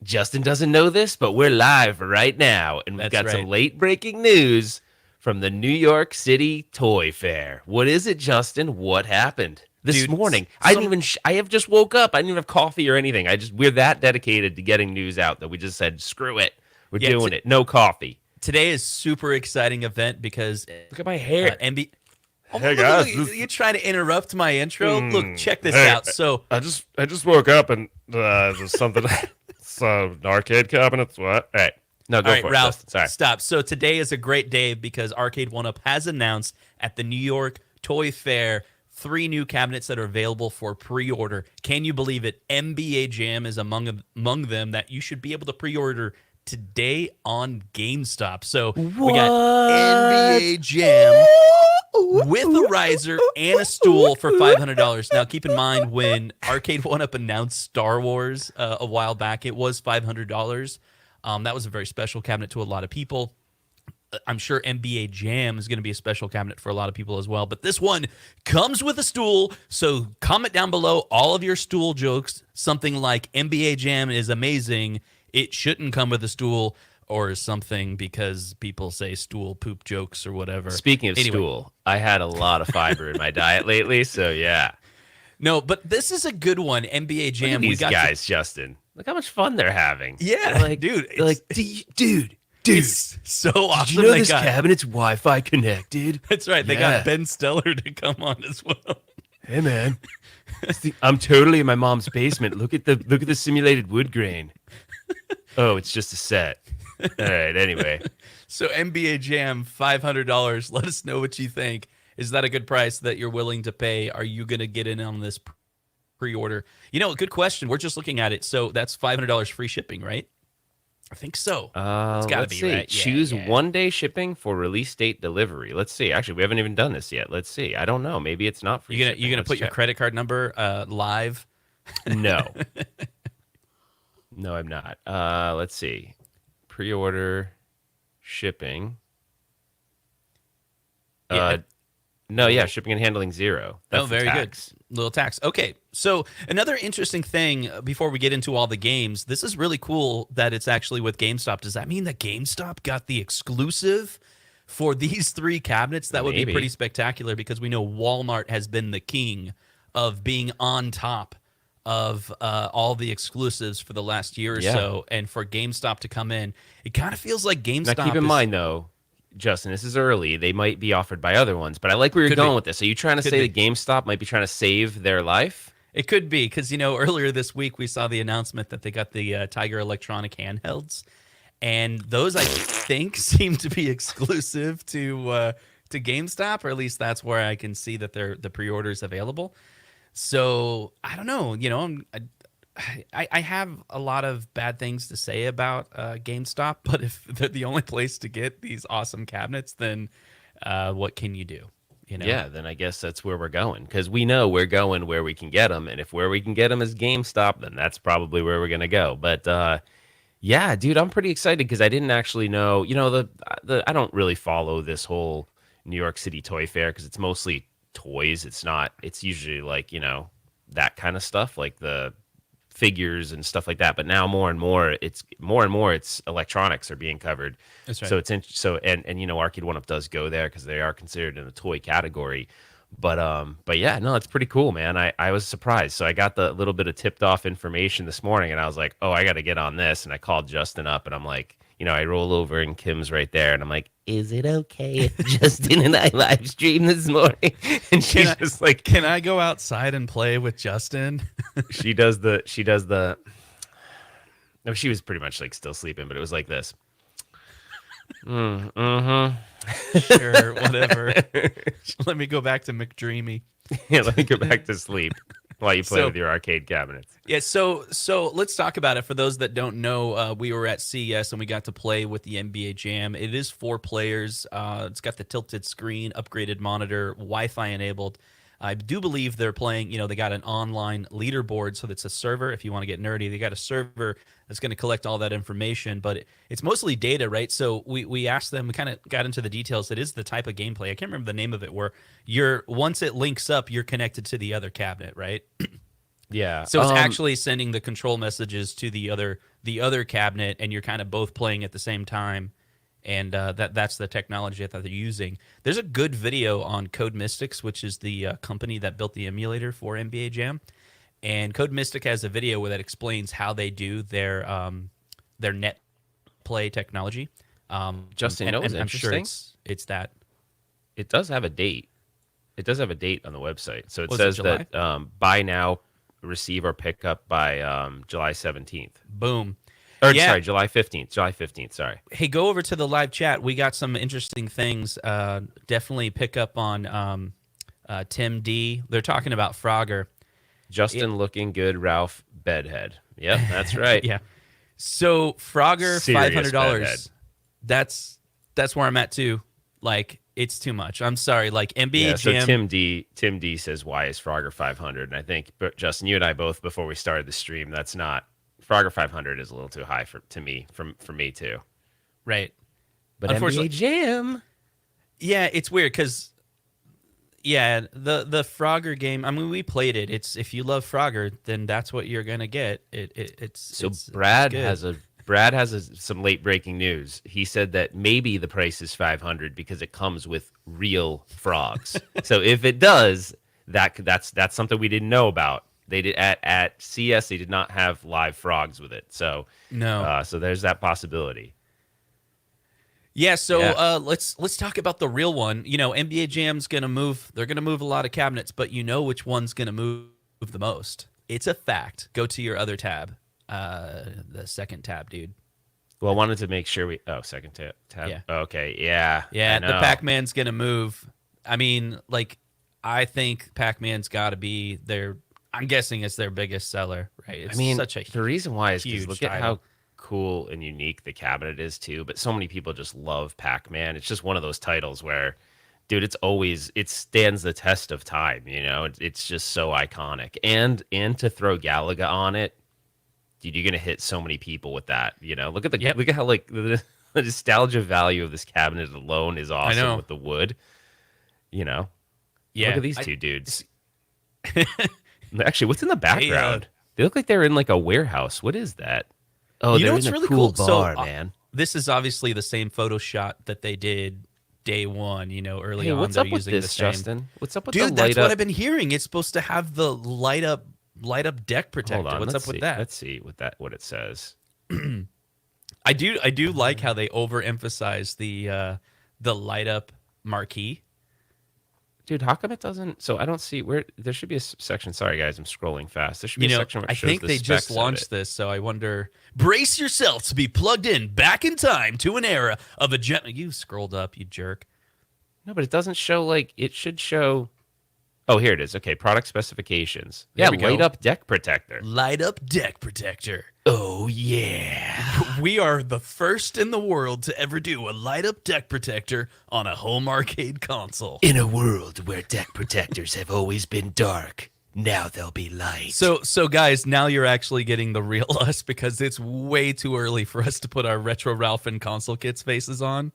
Justin doesn't know this, but we're live right now, and we've That's got some right. late breaking news from the New York City Toy Fair. What is it, Justin? What happened this Dude, morning? I didn't some even. I have just woke up. I didn't even have coffee or anything. We're that dedicated to getting news out that we just said, screw it, we're yeah, doing it. No coffee. today is super exciting event because Look at my hair. NBA. Oh, Hey look, guys, this. you're trying to interrupt my intro. Look, check this Hey, out. So, I just woke up and there's something. So arcade cabinets. What? All right. No, all go right, for it. Ralph, Justin. Sorry. stop. So today is a great day because Arcade1up has announced at the New York Toy Fair 3 new cabinets that are available for pre-order. Can you believe it? NBA Jam is among them that you should be able to pre-order today on GameStop. So we got NBA Jam with a riser and a stool for $500. Now, keep in mind when Arcade1up announced Star Wars a while back, it was $500. That was a very special cabinet to a lot of people. I'm sure NBA Jam is going to be a special cabinet for a lot of people as well. But this one comes with a stool. So comment down below all of your stool jokes. Something like NBA Jam is amazing. It shouldn't come with a stool, or something because people say stool poop jokes or whatever. Speaking of Anyway, stool, I had a lot of fiber in my diet lately, so yeah. no, but this is a good one. NBA Look at Jam. these guys, Justin. Look how much fun they're having. Yeah, They're like, dude, They're like, dude. it's so awesome. Did you know They this got, cabinet's Wi-Fi connected? That's right. They Yeah. got Ben Stellar to come on as well. Hey man, I'm totally in my mom's basement. Look at the simulated wood grain. Oh, it's just a set. All right. Anyway, So NBA Jam, $500. Let us know what you think. Is that a good price that you're willing to pay? Are you going to get in on this pre-order? You know, good question. We're just looking at it. So that's $500 free shipping, right? I think so. It's got to let's be, see. right? Yeah, Choose yeah. 1-day shipping for release date delivery. Let's see. Actually, we haven't even done this yet. Let's see. I don't know. Maybe it's not free. You're gonna Let's put your check. credit card number live? No. No, I'm not. Let's see. Pre-order shipping. Yeah. No, yeah, shipping and handling 0. That's Oh, the very tax. good. Little tax. Okay. So another interesting thing before we get into all the games, this is really cool that it's actually with GameStop. Does that mean that GameStop got the exclusive for these 3 cabinets? That would be Maybe. pretty spectacular because we know Walmart has been the king of being on top of all the exclusives for the last year or Yeah. so. And for GameStop to come in, it kind of feels like GameStop Now, keep in is, mind, though, Justin, this is early. They might be offered by other ones, but I like where you're Could going be. with this. Are you trying to Could say be. that GameStop might be trying to save their life? It could be because earlier this week we saw the announcement that they got the Tiger Electronic handhelds, and those I think seem to be exclusive to GameStop, or at least that's where I can see that the pre-order is available. So I don't know. I have a lot of bad things to say about GameStop, but if they're the only place to get these awesome cabinets, then what can you do? Yeah, then I guess that's where we're going because we know we're going where we can get them, and if where we can get them is GameStop, then that's probably where we're gonna go. But yeah, dude, I'm pretty excited because I didn't actually know. The I don't really follow this whole New York City Toy Fair because it's mostly toys. It's not. It's usually like that kind of stuff, like the figures and stuff like that. But now more and more it's electronics are being covered. That's right. So it's and Arcade1up does go there because they are considered in the toy category. But yeah, no, it's pretty cool, man. I was surprised. So I got the little bit of tipped off information this morning and I was like, oh, I got to get on this. And I called Justin up and I'm like, I roll over and Kim's right there and I'm like, is it okay if Justin and I live stream this morning? And she's just like, Can I go outside and play with Justin? she does the no, she was pretty much like still sleeping, but it was like this. Sure, whatever. Let me go back to McDreamy. Yeah, let me go back to sleep while you play So- with your arcade cabinets. Yeah, so let's talk about it. For those that don't know, we were at CES and we got to play with the NBA Jam. It is 4 players. It's got the tilted screen, upgraded monitor, Wi-Fi enabled. I do believe they're playing, they got an online leaderboard, so that's a server. If you want to get nerdy, they got a server that's going to collect all that information, but it's mostly data, right? So we asked them, we kind of got into the details. It is the type of gameplay. I can't remember the name of it, where once it links up, you're connected to the other cabinet, right? Yeah. So it's actually sending the control messages to the other the other cabinet, and you're kind of both playing at the same time. And that's the technology that they're using. There's a good video on Code Mystics, which is the company that built the emulator for NBA Jam. And Code Mystic has a video where that explains how they do their net play technology. Justin, you know what's and I'm sure interesting? it's that. It does have a date. It does have a date on the website. So it Was says July? that buy now, receive or pick up by July 17th. Boom. Or Yeah. sorry, July 15th. July 15th, sorry. Hey, go over to the live chat. We got some interesting things. Definitely pick up on Tim D. They're talking about Frogger. Justin looking good, Ralph bedhead. Yep, that's right. Yeah. So Frogger, Serious $500. That's where I'm at too. Like, it's too much. I'm sorry. Like NBA Yeah, so Jam. Tim D says, why is Frogger 500? And I think, but Justin, you and I both, before we started the stream, that's not, Frogger 500 is a little too high for me too. Right. But Unfortunately- NBA Jam. Yeah, it's weird because, yeah, the Frogger game. I mean, we played it. It's if you love Frogger, then that's what you're gonna get. It's Brad good. has some late breaking news. He said that maybe the price is 500 because it comes with real frogs. So if it does, that's something we didn't know about. They did at CS. They did not have live frogs with it. So No. so there's that possibility. Yeah, so Yeah. let's talk about the real one. You know, NBA Jam's gonna move. They're gonna move a lot of cabinets, but you know which one's gonna move the most. It's a fact. Go to your other tab, the second tab, dude. Well, I wanted to make sure we. Oh, second tab. Yeah. Okay. Yeah. Yeah, I the know. Pac-Man's gonna move. I mean, like, I think Pac-Man's got to be their. I'm guessing it's their biggest seller, right? It's I mean, such a the reason why is because huge look at title. how cool and unique the cabinet is too. But so many people just love Pac-Man. It's just one of those titles where, dude, it stands the test of time. You know, it's just so iconic. And to throw Galaga on it, dude, you're gonna hit so many people with that. You know, look at how like the nostalgia value of this cabinet alone is awesome know. with the wood. You know, Yeah, look at these two dudes. Actually, what's in the Hey, background? They look like they're in like a warehouse. What is that? Oh, You they're know in what's a really cool cool? bar, So, man. This is obviously the same photo shot that they did day one. You know, early Hey, on. what's they're up with using the this, same. Justin? What's up with Dude, the that's light what up? I've been hearing. It's supposed to have the light up deck protector. Hold on, What's let's up with see. that? Let's see what it says. I do like how they overemphasize the light up marquee. Dude, how come it doesn't? So I don't see where there should be a section. Sorry, guys, I'm scrolling fast. There should be You a know, section where it I shows think the they just specs of launched it. this, so I wonder. Brace yourself to be plugged in back in time to an era of a gem. You scrolled up, you jerk. No, but it doesn't show like it should show. Oh, here it is. Okay, product specifications. There Yeah, we go. light up deck protector. Light up deck protector. Oh yeah. We are the first in the world to ever do a light up deck protector on a home arcade console. In a world where deck protectors have always been dark, now they'll be light. So guys, now you're actually getting the real us because it's way too early for us to put our RetroRalph and console kits faces on.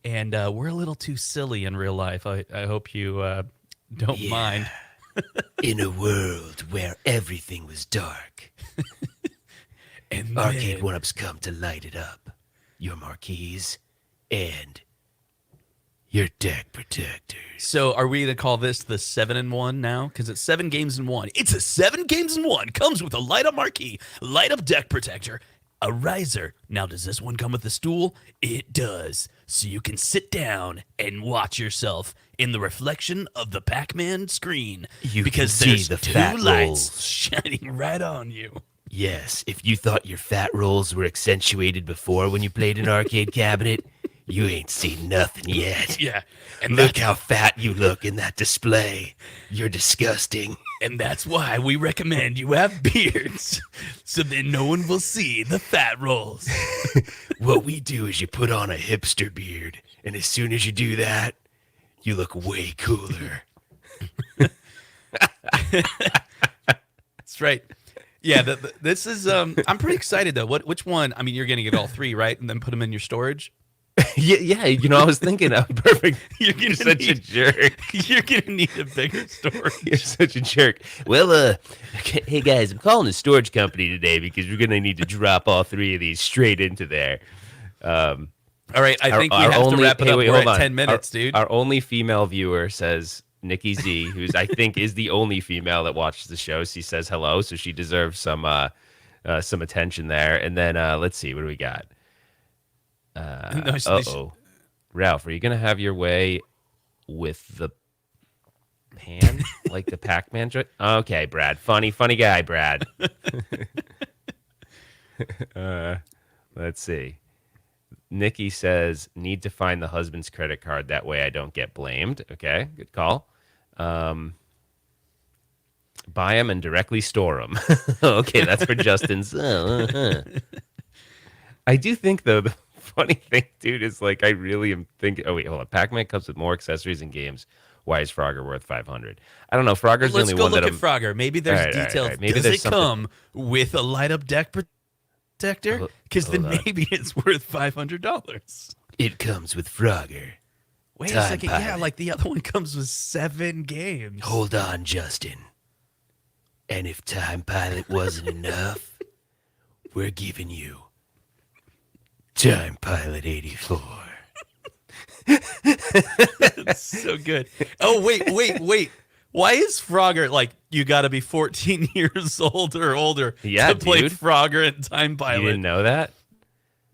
And we're a little too silly in real life. I hope you don't mind. In a world where everything was dark, And Arcade1up's come to light it up. Your marquees and your deck protectors. So are we going to call this the 7-in-1 now? Because it's 7 games in 1. It's a 7 games in 1. Comes with a light up marquee, light up deck protector, a riser. Now, does this one come with a stool? It does. So you can sit down and watch yourself in the reflection of the Pac-Man screen. You because can see there's the two fat lights rolls. shining right on you. Yes, if you thought your fat rolls were accentuated before when you played an arcade cabinet, you ain't seen nothing yet. Yeah. And Look how fat you look in that display. You're disgusting. And that's why we recommend you have beards, so that no one will see the fat rolls. What we do is you put on a hipster beard, and as soon as you do that, you look way cooler. That's right. Yeah, this is. I'm pretty excited though. Which one? I mean, you're gonna get all three, right? And then put them in your storage. Yeah. I was thinking, perfect. You're You're gonna such a need jerk. you're gonna need a bigger storage. You're such a jerk. Well, okay, hey guys, I'm calling the storage company today because we're gonna need to drop all 3 of these straight into there. Um, All right, I think we our have only, to wrap it hey, up. wait, We're hold at on. 10 minutes, dude. Our only female viewer says Nikki Z, who's I think is the only female that watches the show. She says hello, so she deserves some attention there. And then let's see, what do we got? Ralph, are you gonna have your way with the pan like the Pac-Man joke? Okay, Brad, funny guy, Brad. Let's see. Nikki says, need to find the husband's credit card. That way I don't get blamed. Okay, good call. Buy them and directly store them. Okay, that's for Justin's. I do think, though, the funny thing, dude, is like I really am thinking. Oh, wait, hold on. Pac-Man comes with more accessories and games. Why is Frogger worth 500? I don't know. Frogger's the only one that Let's go look at Frogger. Maybe there's details. All right. Maybe Does there's it something. come with a light-up deck protector? Because then hold on. maybe it's worth $500. It comes with Frogger. Wait a Time second. Pilot. Yeah, like the other one comes with 7 games. Hold on, Justin. And if Time Pilot wasn't enough, we're giving you Time Pilot 84. It's so good. Oh, wait. Why is Frogger like you got to be 14 years old or older Yeah, to play dude. Frogger and Time Pilot? You didn't know that?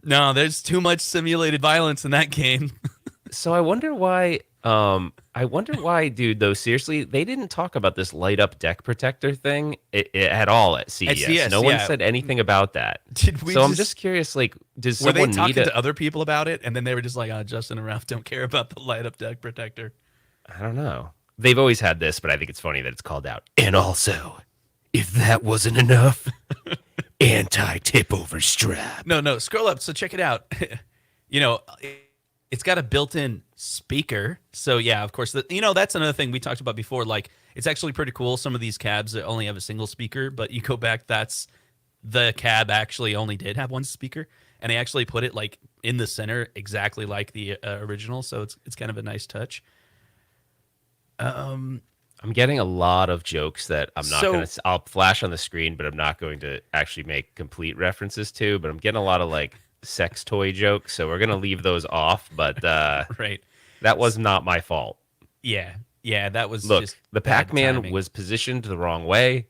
No, there's too much simulated violence in that game. So I wonder why, dude, though, seriously, they didn't talk about this light up deck protector thing at all at CES. CES, No one yeah. said anything about that. Did we So I'm just- just curious, like, does Were they someone talking need a... to other people about it, and then they were just like, "Oh, Justin and Ralph don't care about the light up deck protector." I don't know. They've always had this, but I think it's funny that it's called out. And also, if that wasn't enough, anti-tip over strap. No, scroll up. So check it out. It's got a built-in speaker. So yeah, of course, that's another thing we talked about before. Like, it's actually pretty cool. Some of these cabs that only have a single speaker, but you go back, that's the cab actually only did have one speaker, and they actually put it like in the center, exactly like the original. So it's kind of a nice touch. I'm getting a lot of jokes that I'm not going to... I'll flash on the screen, but I'm not going to actually make complete references to. But I'm getting a lot of, like, sex toy jokes, so we're going to leave those off. But right. That was not my fault. Yeah, that was Look, just the bad Pac-Man timing. was positioned the wrong way,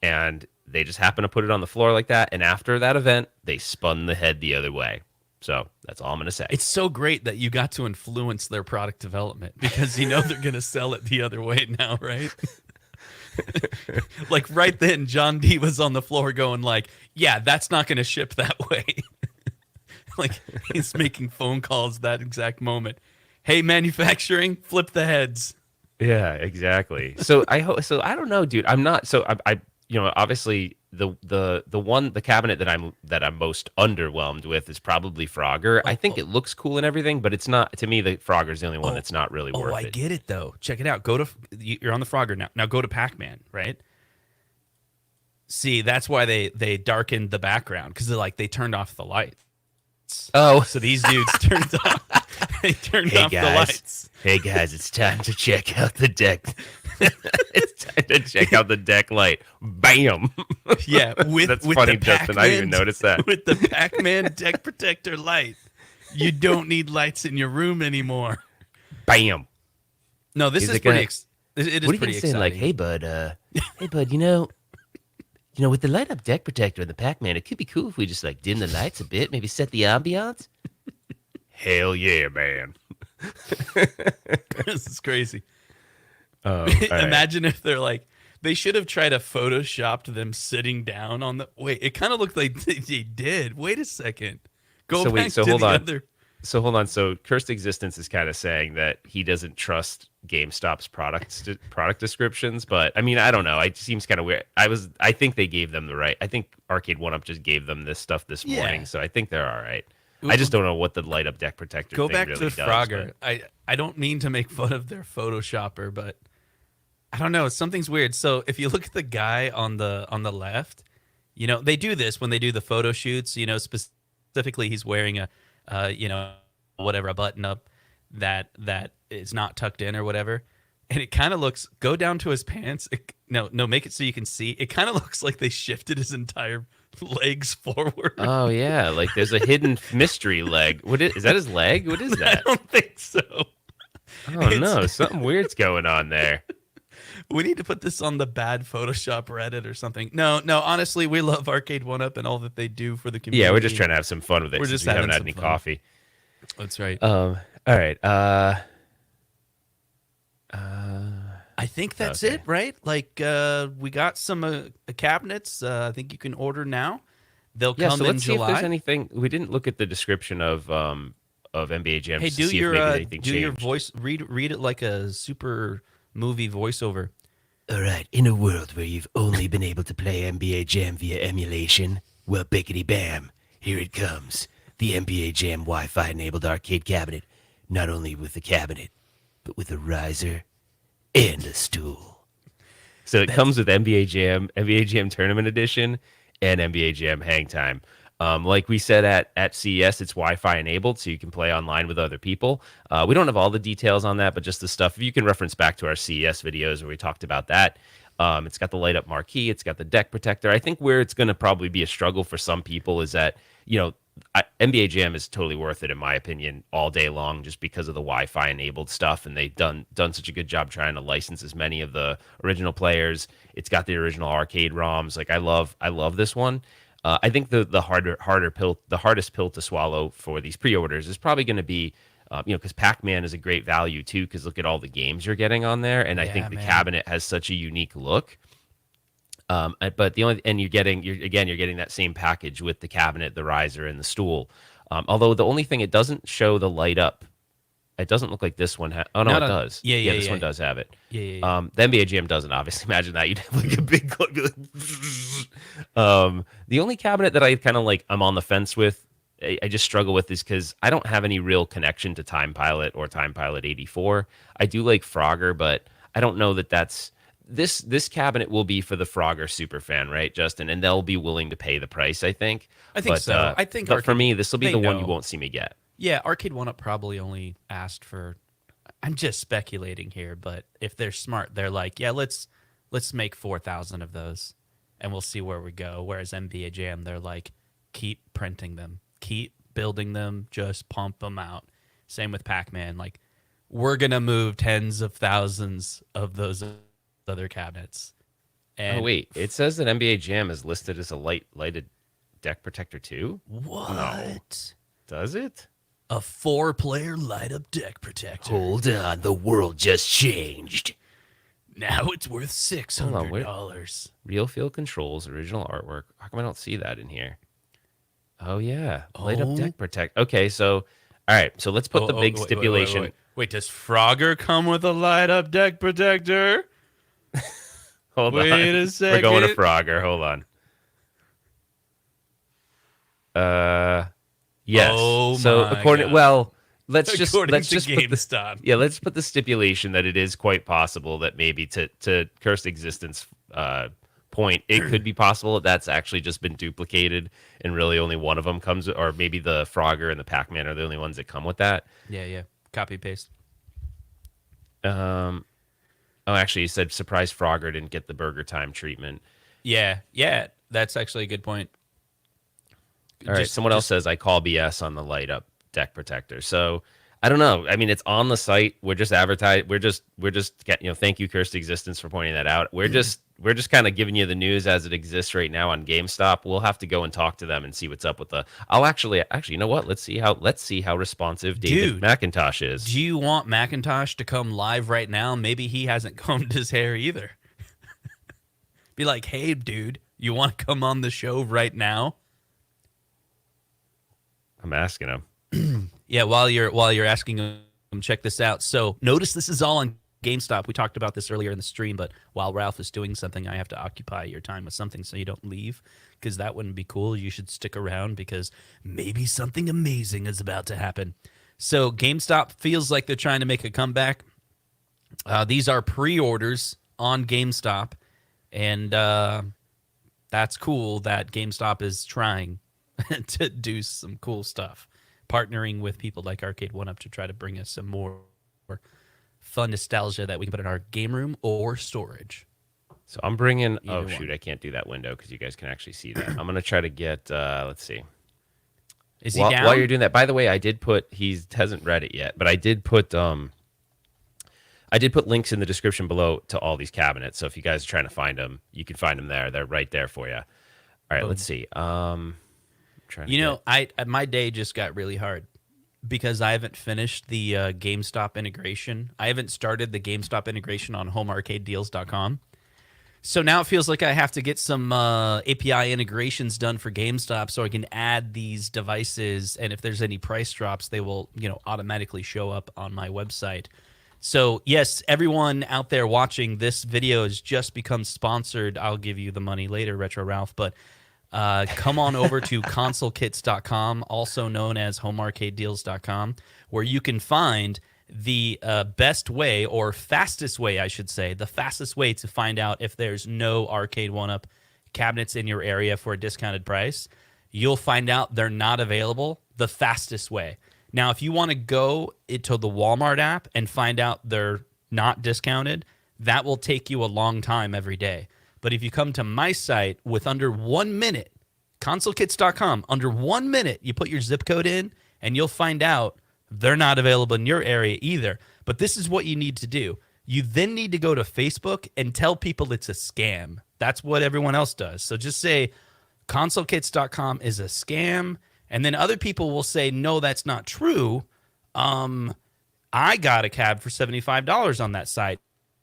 and they just happened to put it on the floor like that. And after that event, they spun the head the other way. So that's all I'm going to say. It's so great that you got to influence their product development because they're going to sell it the other way now, right? Like right then, John D was on the floor going like, yeah, that's not going to ship that way. Like he's making phone calls that exact moment. Hey, manufacturing, flip the heads. Yeah, exactly. So I don't know, dude. I'm not. So I obviously the cabinet that I'm most underwhelmed with is probably Frogger. I think it looks cool and everything, but it's not, to me, the Frogger's the only one that's not really worth it. I get it though. Check it out. You're on the Frogger now. Now go to Pac-Man, right? See, that's why they darkened the background because they turned off the lights. Oh, So these dudes turned off. They turned off the lights. Hey guys, it's time to check out the deck. It's time to check out the deck light. Bam. Yeah, That's with funny, the Justin. I didn't even notice that. With the Pac-Man deck protector light, you don't need lights in your room anymore. Bam. No, this Is is it gonna- pretty. It is What are you pretty gonna say? exciting. Like, hey bud, with the light up deck protector and the Pac-Man, it could be cool if we just like dim the lights a bit, maybe set the ambiance. Hell yeah, man. This is crazy. All right. Imagine if they're like, they should have tried to Photoshopped them sitting down on the. Wait, it kind of looked like they did. Wait a second. Go So back wait, so to hold the on. other. So hold on. So Cursed Existence is kind of saying that he doesn't trust GameStop's product descriptions, but I mean, I don't know. It seems kind of weird. I think they gave them the right. I think Arcade1up just gave them this stuff this morning, so I think they're all right. I just don't know what the light up deck protector Go thing back really to does. Frogger. but- I don't mean to make fun of their Photoshopper, but I don't know. Something's weird. So if you look at the guy on the left, they do this when they do the photo shoots. Specifically, he's wearing a whatever, a button up that is not tucked in or whatever. And it kind of looks, go down to his pants. No, make it so you can see. It kind of looks like they shifted his entire legs forward. Oh yeah, like there's a hidden mystery leg. Is that his leg? What is I that? don't think so. Oh no, something weird's going on there. We need to put this on the bad Photoshop Reddit or something. No, honestly, we love Arcade1up and all that they do for the community. Yeah, we're just trying to have some fun with it. We're Since just we haven't having had some any fun. coffee. That's right. All right. I think that's Okay. it, right? Like, we got some cabinets. I think you can order now. They'll Yeah, come so in let's see if July. there's anything. We didn't look at the description of NBA Jam. Hey, to see if maybe anything do your changed. voice. Read it like a super movie voiceover. All right, in a world where you've only been able to play NBA Jam via emulation, well, bickety bam, here it comes. The NBA Jam Wi-Fi enabled arcade cabinet, not only with the cabinet, but with a riser and a stool. So it comes with NBA Jam Tournament Edition, and NBA Jam Hang Time. Like we said at CES, it's Wi-Fi enabled, so you can play online with other people. We don't have all the details on that, but just the stuff. You can reference back to our CES videos where we talked about that. It's got the light-up marquee. It's got the deck protector. I think where it's going to probably be a struggle for some people is that, NBA Jam is totally worth it, in my opinion, all day long, just because of the Wi-Fi enabled stuff, and they've done such a good job trying to license as many of the original players. It's got the original arcade ROMs. Like I love this one. I think the hardest pill to swallow for these pre-orders is probably going to be, because Pac-Man is a great value too. Because look at all the games you're getting on there, and I Yeah, think the man. cabinet has such a unique look. But you're getting that same package with the cabinet, the riser, and the stool. Although the only thing, it doesn't show the light up. It doesn't look like this one. Oh no, Not it on- does. yeah, This yeah. one does have it. Yeah. The NBA Jam doesn't, obviously. Imagine that. You'd have like a big. The only cabinet that I kind of like, I'm on the fence with, I just struggle with, is because I don't have any real connection to Time Pilot or Time Pilot 84. I do like Frogger, but I don't know that that's this cabinet will be for the Frogger super fan, right, Justin? And they'll be willing to pay the price, I think. I think so. I think but for Arcade- me, this will be they the one you know. won't see me get. Yeah, Arcade1up probably only asked for. I'm just speculating here, but if they're smart, they're like, yeah, let's make 4,000 of those, and we'll see where we go. Whereas NBA Jam, they're like, keep printing them, keep building them, just pump them out. Same with Pac-Man. Like, we're gonna move tens of thousands of those other cabinets. And Oh wait, it says that NBA Jam is listed as a lighted deck protector too. what? Does it? A 4-player light-up deck protector. Hold on, the world just changed. Now it's worth on, where- $600. Real field controls, original artwork. How come I don't see that in here? Oh yeah, light up deck protect. Okay, so all right, so let's put the big stipulation. Wait, does Frogger come with a light-up deck protector? Hold Wait on, a we're going to second. Frogger. Hold on. Yes. Oh so my according, God. well, let's just According let's to just put the GameStop. let's put the stipulation that it is quite possible that maybe to Cursed Existence point, it could be possible that that's actually just been duplicated and really only one of them comes, or maybe the Frogger and the Pac-Man are the only ones that come with that. Yeah. Copy paste. Oh, actually, you said surprise Frogger didn't get the Burger Time treatment. Yeah. That's actually a good point. All right, someone else says I call BS on the light up deck protector. So I don't know. I mean, it's on the site. We're just advertising. We're just thank you, Cursed Existence, for pointing that out. We're just kind of giving you the news as it exists right now on GameStop. We'll have to go and talk to them and see what's up with the. I'll actually, you know what? Let's see how responsive David Dude, McIntosh is. Do you want Macintosh to come live right now? Maybe he hasn't combed his hair either. Be like, hey, dude, you want to come on the show right now? I'm asking him. Yeah, while you're asking him, check this out. So notice this is all on GameStop. We talked about this earlier in the stream, but while Ralph is doing something, I have to occupy your time with something so you don't leave, because that wouldn't be cool. You should stick around because maybe something amazing is about to happen. So GameStop feels like they're trying to make a comeback. These are pre-orders on GameStop, and that's cool that GameStop is trying to do some cool stuff. partnering with people like Arcade1up to try to bring us some more fun nostalgia that we can put in our game room or storage. So I'm bringing. Either Oh shoot, one. I can't do that window because you guys can actually see that. I'm gonna try to get. Let's see. Is he While, down? while you're doing that, by the way, I did put. He hasn't read it yet, but I did put. I did put links in the description below to all these cabinets. So if you guys are trying to find them, you can find them there. They're right there for you. All right, let's see. Trying to You know, get- my day just got really hard because I haven't finished the GameStop integration. I haven't started the GameStop integration on homearcadedeals.com. So now it feels like I have to get some API integrations done for GameStop so I can add these devices, and if there's any price drops, they will, automatically show up on my website. So yes, everyone out there watching, this video has just become sponsored. I'll give you the money later, RetroRalph, but come on over to consolekits.com, also known as homearcadedeals.com, where you can find the best way, or fastest way, I should say, the fastest way to find out if there's no Arcade1up cabinets in your area for a discounted price. You'll find out they're not available the fastest way. Now, if you want to go into the Walmart app and find out they're not discounted, that will take you a long time every day. But if you come to my site with under 1 minute, consolekits.com, under 1 minute, you put your zip code in and you'll find out they're not available in your area either. But this is what you need to do. You then need to go to Facebook and tell people it's a scam. That's what everyone else does. So just say consolekits.com is a scam. And then other people will say, no, that's not true. I got a cab for $75 on that site.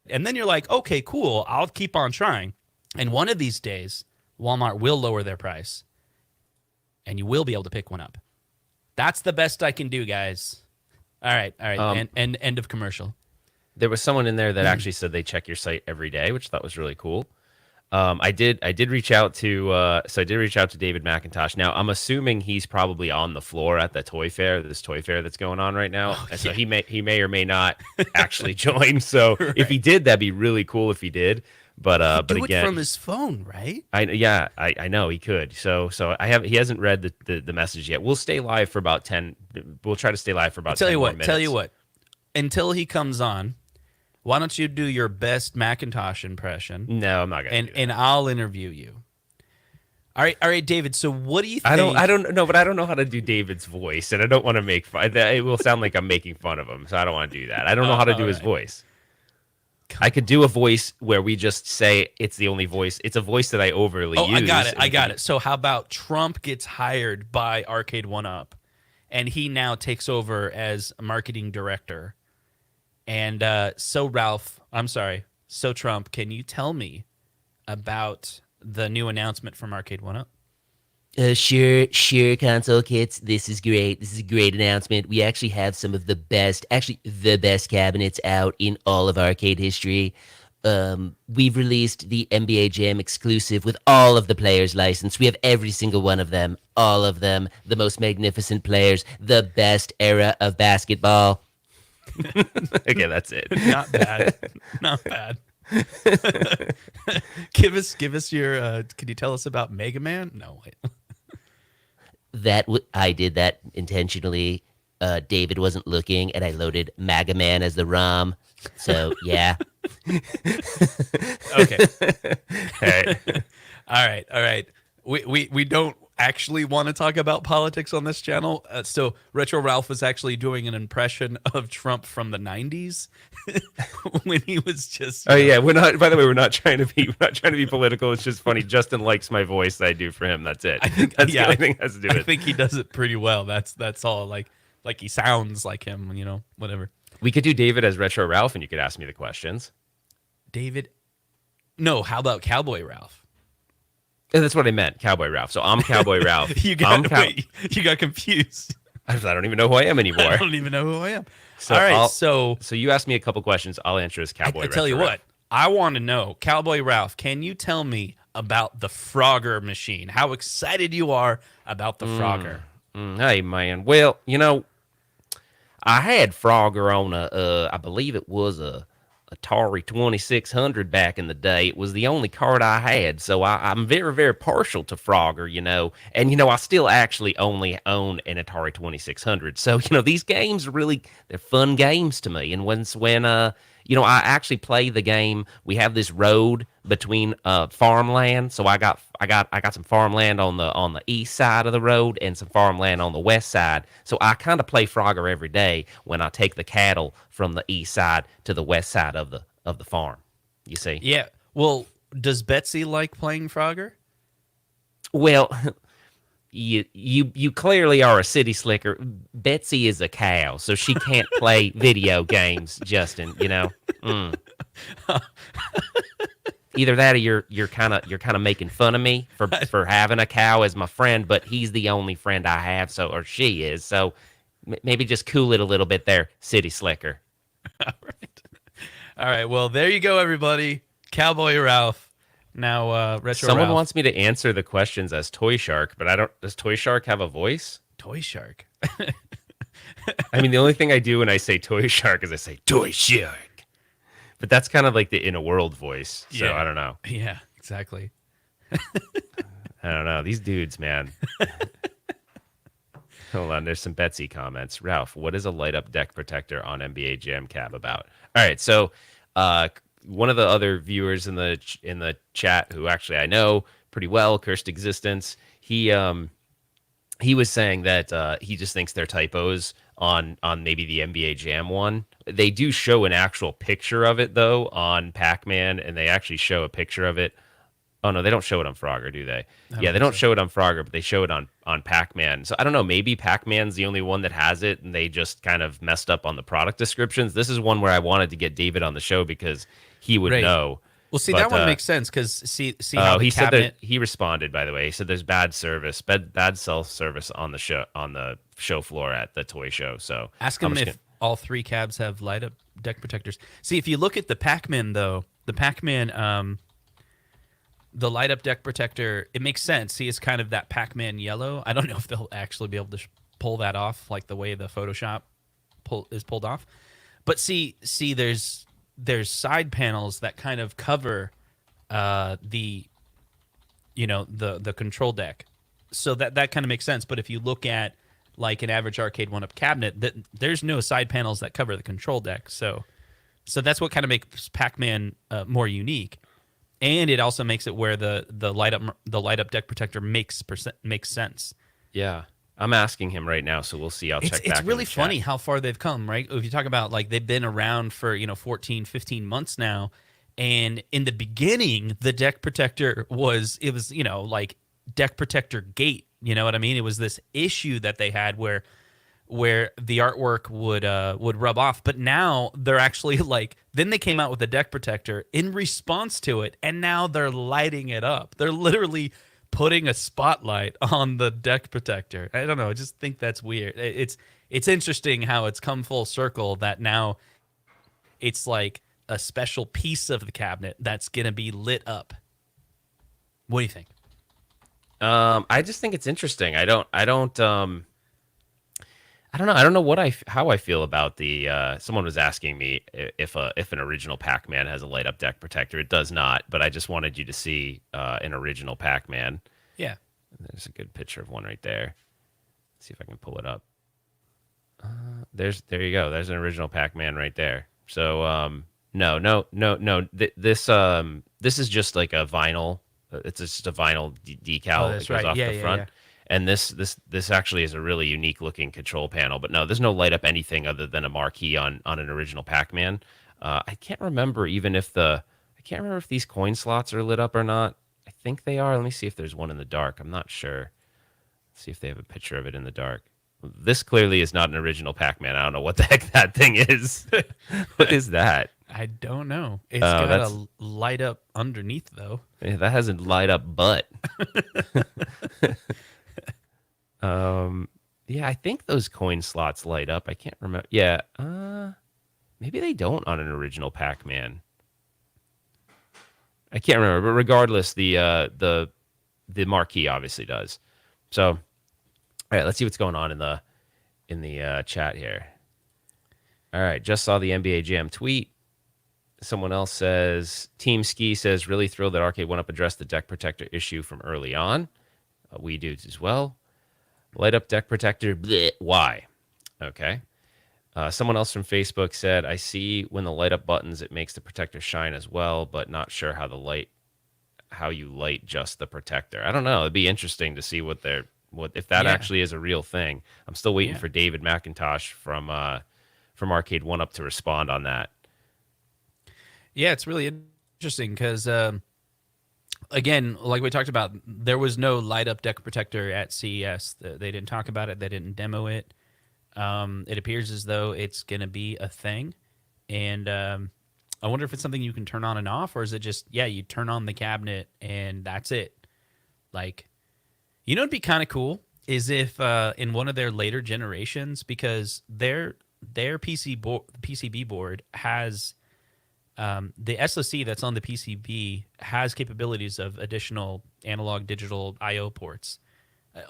And then you're like, okay, cool. I'll keep on trying. And one of these days, Walmart will lower their price. And you will be able to pick one up. That's the best I can do, guys. All right. And end of commercial. There was someone in there that actually said they check your site every day, which I thought was really cool. I did reach out to David McIntosh. Now I'm assuming he's probably on the floor at the toy fair, this toy fair that's going on right now. And so he may or may not actually join. So if he did, that'd be really cool if he did. But do again, it from his phone, right? I know he could. So he hasn't read the message yet. We'll stay live for about 10. We'll try to stay live for about 10 more minutes. Tell you what, until he comes on, why don't you do your best Macintosh impression? No, I'm not gonna. And I'll interview you. All right, David. So what do you think? I don't know, but I don't know how to do David's voice, and I don't want to make fun. It will sound like I'm making fun of him, so I don't want to do that. I don't know how to do his voice. I could do a voice where we just say it's the only voice. It's a voice that I overly use. I got it. So how about Trump gets hired by Arcade1up, and he now takes over as a marketing director. And so Trump, can you tell me about the new announcement from Arcade1up? Sure, Console Kits. This is great. This is a great announcement. We actually have some of the best cabinets out in all of arcade history. We've released the NBA Jam exclusive with all of the players licensed. We have every single one of them, all of them, the most magnificent players, the best era of basketball. Okay, that's it. Not bad. Not bad. Give us your. Can you tell us about Mega Man? No, wait. I did that intentionally. David wasn't looking, and I loaded Mega Man as the ROM. So yeah. Okay. All right. We don't actually want to talk about politics on this channel. So RetroRalph was actually doing an impression of Trump from the 90s when he was just. Oh yeah, we're not. By the way, we're not trying to be political. It's just funny. Justin likes my voice that I do for him. That's it. I think that's the only thing that has to do with it. I think he does it pretty well. That's all. Like he sounds like him. Whatever. We could do David as RetroRalph, and you could ask me the questions. David. No, how about Cowboy Ralph? That's what I meant, Cowboy Ralph. So I'm Cowboy Ralph. You got confused. I don't even know who I am anymore. I don't even know who I am. So all right, so you ask me a couple questions. I'll answer as Cowboy Ralph. I tell you what, I want to know, Cowboy Ralph, can you tell me about the Frogger machine? How excited you are about the Frogger? Hey, man. Well, I had Frogger on I believe it was a Atari 2600 back in the day. It was the only card I had, so I'm very, very partial to Frogger, And, I still actually only own an Atari 2600. So, these games really, they're fun games to me. And I actually play the game. We have this road between farmland, so I got some farmland on the east side of the road and some farmland on the west side. So I kind of play Frogger every day when I take the cattle from the east side to the west side of the farm. You see? Yeah. Well, does Betsy like playing Frogger? Well, you clearly are a city slicker. Betsy is a cow, so she can't play video games, Justin, Either that or you're kind of making fun of me for having a cow as my friend, but he's the only friend I have, or she is. So maybe just cool it a little bit there, city slicker. All right. Well, there you go, everybody. Cowboy Ralph. Now, Retro Someone Ralph. wants me to answer the questions as Toy Shark, but I don't. Does Toy Shark have a voice? Toy Shark. I mean, the only thing I do when I say Toy Shark is I say Toy Shark, but that's kind of like the In a World voice. So I don't know. Yeah, exactly. I don't know. These dudes, man. Hold on. There's some Betsy comments. Ralph, what is a light up deck protector on NBA Jam Cab about? All right. So, one of the other viewers in the chat, who actually I know pretty well, Cursed Existence, he was saying that he just thinks they're typos on maybe the NBA Jam one. They do show an actual picture of it though on Pac-Man, and they actually show a picture of it. Oh no, they don't show it on Frogger, do they? Yeah, they don't show it on Frogger, but they show it on Pac-Man. So I don't know, maybe Pac-Man's the only one that has it, and they just kind of messed up on the product descriptions. This is one where I wanted to get David on the show because he would know. Well, see, that one makes sense because see how he the said cabinet. that he responded. By the way, he said there's bad self service on the show floor at the toy show. So Ask him if all three cabs have light up deck protectors. See, if you look at the Pac-Man though, the light up deck protector, it makes sense. See, it's kind of that Pac-Man yellow. I don't know if they'll actually be able to pull that off like the way the Photoshop is pulled off. But see, there's side panels that kind of cover the control deck. So that kind of makes sense. But if you look at like an average Arcade1up cabinet, there's no side panels that cover the control deck. So that's what kind of makes Pac-Man more unique. And it also makes it where the light up deck protector makes sense. Yeah, I'm asking him right now, so we'll see. I'll check back. It's really funny how far they've come, right? If you talk about like they've been around for 14, 15 months now, and in the beginning, the deck protector was like deck protector gate. You know what I mean? It was this issue that they had where the artwork would rub off. But now they're actually then they came out with the deck protector in response to it, and now they're lighting it up. They're literally putting a spotlight on the deck protector. I don't know. I just think that's weird. It's interesting how it's come full circle that now it's like a special piece of the cabinet that's going to be lit up. What do you think? I just think it's interesting. I don't know. I don't know how I feel about the. Someone was asking me if an original Pac-Man has a light up deck protector. It does not, but I just wanted you to see an original Pac-Man. Yeah, there's a good picture of one right there. Let's see if I can pull it up. There you go. There's an original Pac-Man right there. So no. This is just like a vinyl. It's just a vinyl decal that goes off the front. Yeah. And this actually is a really unique looking control panel. But no, there's no light up anything other than a marquee on an original Pac-Man. I can't remember if these coin slots are lit up or not. I think they are. Let me see if there's one in the dark. I'm not sure. Let's see if they have a picture of it in the dark. This clearly is not an original Pac-Man. I don't know what the heck that thing is. What is that? I don't know. It's got a light up underneath though. Yeah, that has a light up butt. Yeah, I think those coin slots light up. I can't remember. Yeah, maybe they don't on an original Pac-Man. I can't remember, but regardless, the marquee obviously does. So, all right, let's see what's going on in the chat here. All right, just saw the NBA Jam tweet. Someone else says, Team Ski says, really thrilled that Arcade1up addressed the deck protector issue from early on. We do as well. Light up deck protector, bleh, why? Okay. Someone else from Facebook said, I see when the light up buttons, it makes the protector shine as well, but not sure how you light just the protector. I don't know. It'd be interesting to see what if that actually is a real thing. I'm still waiting for David McIntosh from Arcade1up to respond on that. Yeah, it's really interesting because, again, like we talked about, there was no light up deck protector at CES. They didn't talk about it. They didn't demo it. It appears as though it's going to be a thing. And I wonder if it's something you can turn on and off, or is it just, you turn on the cabinet and that's it? Like, it'd be kind of cool is if in one of their later generations, because their PCB board has the SoC that's on the PCB has capabilities of additional analog digital I/O ports.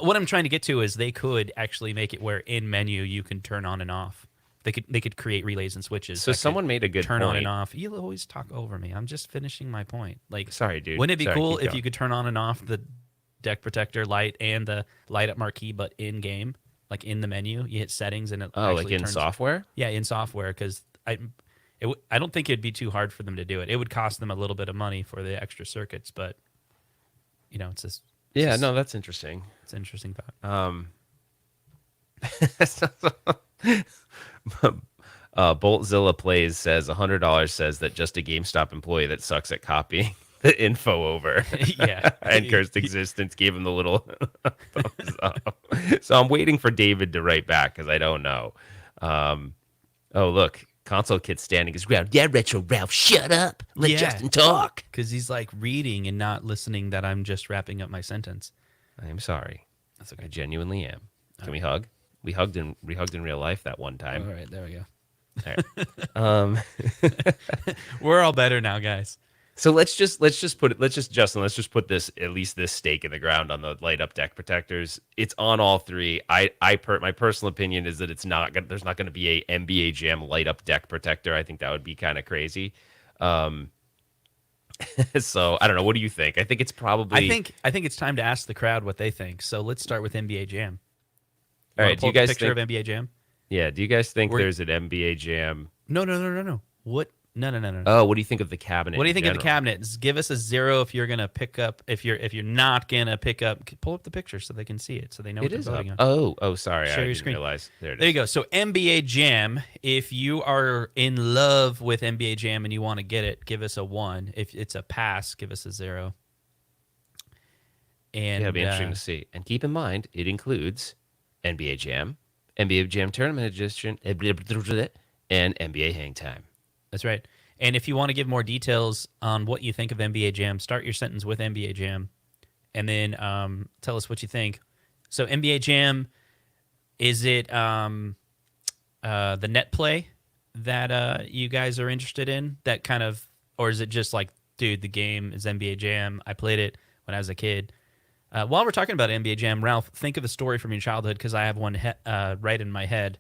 What I'm trying to get to is they could actually make it where in menu you can turn on and off. They could create relays and switches. So someone made a good turn point. on and off. You always talk over me. I'm just finishing my point. Like, sorry, dude. Wouldn't it be cool if going. you could turn on and off the deck protector light and the light up marquee, but in game, like in the menu, you hit settings and it like in software? Yeah, in software, because I don't think it'd be too hard for them to do it. It would cost them a little bit of money for the extra circuits, but it's just no, that's interesting. It's an interesting thought. Boltzilla Plays says $100 says that just a GameStop employee that sucks at copying the info over. Yeah. And cursed existence gave him the little thumbs up. So I'm waiting for David to write back because I don't know. Oh, look. Console Kid standing his ground. Yeah, RetroRalph, shut up. Let Justin talk. Because he's like reading and not listening that I'm just wrapping up my sentence. I am sorry. That's okay. I genuinely am. Can we hug? We hugged in real life that one time. All right, there we go. All right. We're all better now, guys. So Justin, let's just put this, at least this stake in the ground on the light up deck protectors. It's on all three. My personal opinion is that there's not going to be a NBA Jam light up deck protector. I think that would be kind of crazy. So I don't know. What do you think? I think it's probably. I think it's time to ask the crowd what they think. So let's start with NBA Jam. All right. Do you guys picture think of NBA Jam? Yeah. Do you guys think there's an NBA Jam? No. What? No. Oh, what do you think of the cabinet? What do you think general? of the cabinet? Give us a 0 if you're gonna pick up. If you're not gonna pick up, pull up the picture so they can see it, so they know what they're voting on. Oh, sorry, Share I your didn't screen. realize. There it is. There you go. So NBA Jam. If you are in love with NBA Jam and you want to get it, give us a 1. If it's a pass, give us a 0. And it'll be interesting to see. And keep in mind, it includes NBA Jam, NBA Jam Tournament Edition, and NBA Hang Time. That's right. And if you want to give more details on what you think of NBA Jam, start your sentence with NBA Jam, and then tell us what you think. So NBA Jam, is it the net play that you guys are interested in? That kind of, or is it just like, dude, the game is NBA Jam. I played it when I was a kid. While we're talking about NBA Jam, Ralph, think of a story from your childhood, because I have one right in my head.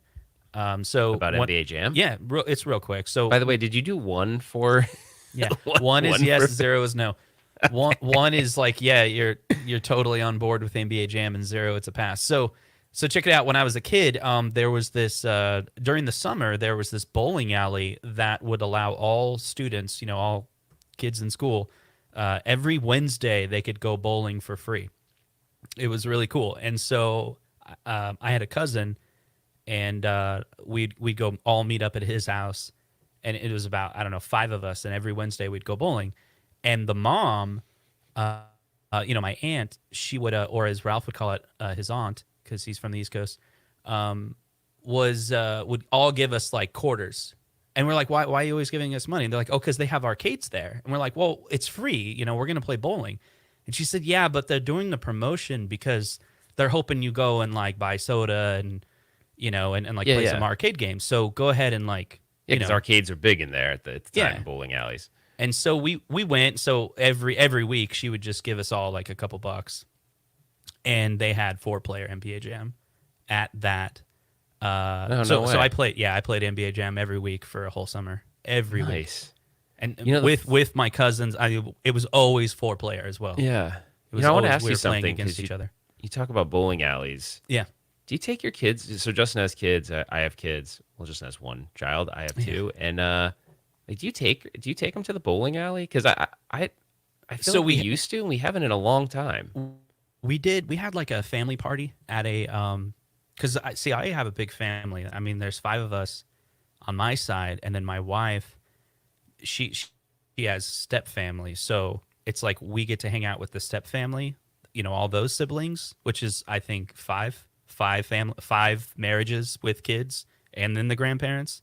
NBA Jam? Yeah, it's real quick. So, by the way, did you do 1 for? Yeah, one is yes, 0 is no. One is like, yeah, you're totally on board with NBA Jam, and 0, it's a pass. So check it out. When I was a kid, there was this during the summer, there was this bowling alley that would allow all students, all kids in school, every Wednesday they could go bowling for free. It was really cool. And so I had a cousin, and we'd go all meet up at his house, and it was about, I don't know, 5 of us, and every Wednesday we'd go bowling. And the mom, my aunt, she would, or as Ralph would call it, his aunt, because he's from the East Coast, would all give us like quarters. And we're like, why are you always giving us money? And they're like, oh, because they have arcades there. And we're like, well, it's free. We're going to play bowling. And she said, yeah, but they're doing the promotion because they're hoping you go and like buy soda and, play some arcade games. So go ahead and like, because arcades are big in there at the time, bowling alleys. And so we went. So every week she would just give us all like a couple bucks, and they had 4-player NBA Jam at that. So I played NBA Jam every week for a whole summer. Every week. And You know, with my cousins, it was always 4-player as well. yeah. It was I want to always ask we you were playing something against because each other. you talk about bowling alleys. Yeah. Do you take your kids? So Justin has kids. I have kids. Well, Justin has one child. I have two. And like, do you take them to the bowling alley? Because I feel So like we used to, and we haven't in a long time. We did. We had like a family party at a because I have a big family. I mean, there's 5 of us on my side, and then my wife, she has step family, so it's like we get to hang out with the step family, all those siblings, which is I think five marriages with kids, and then the grandparents,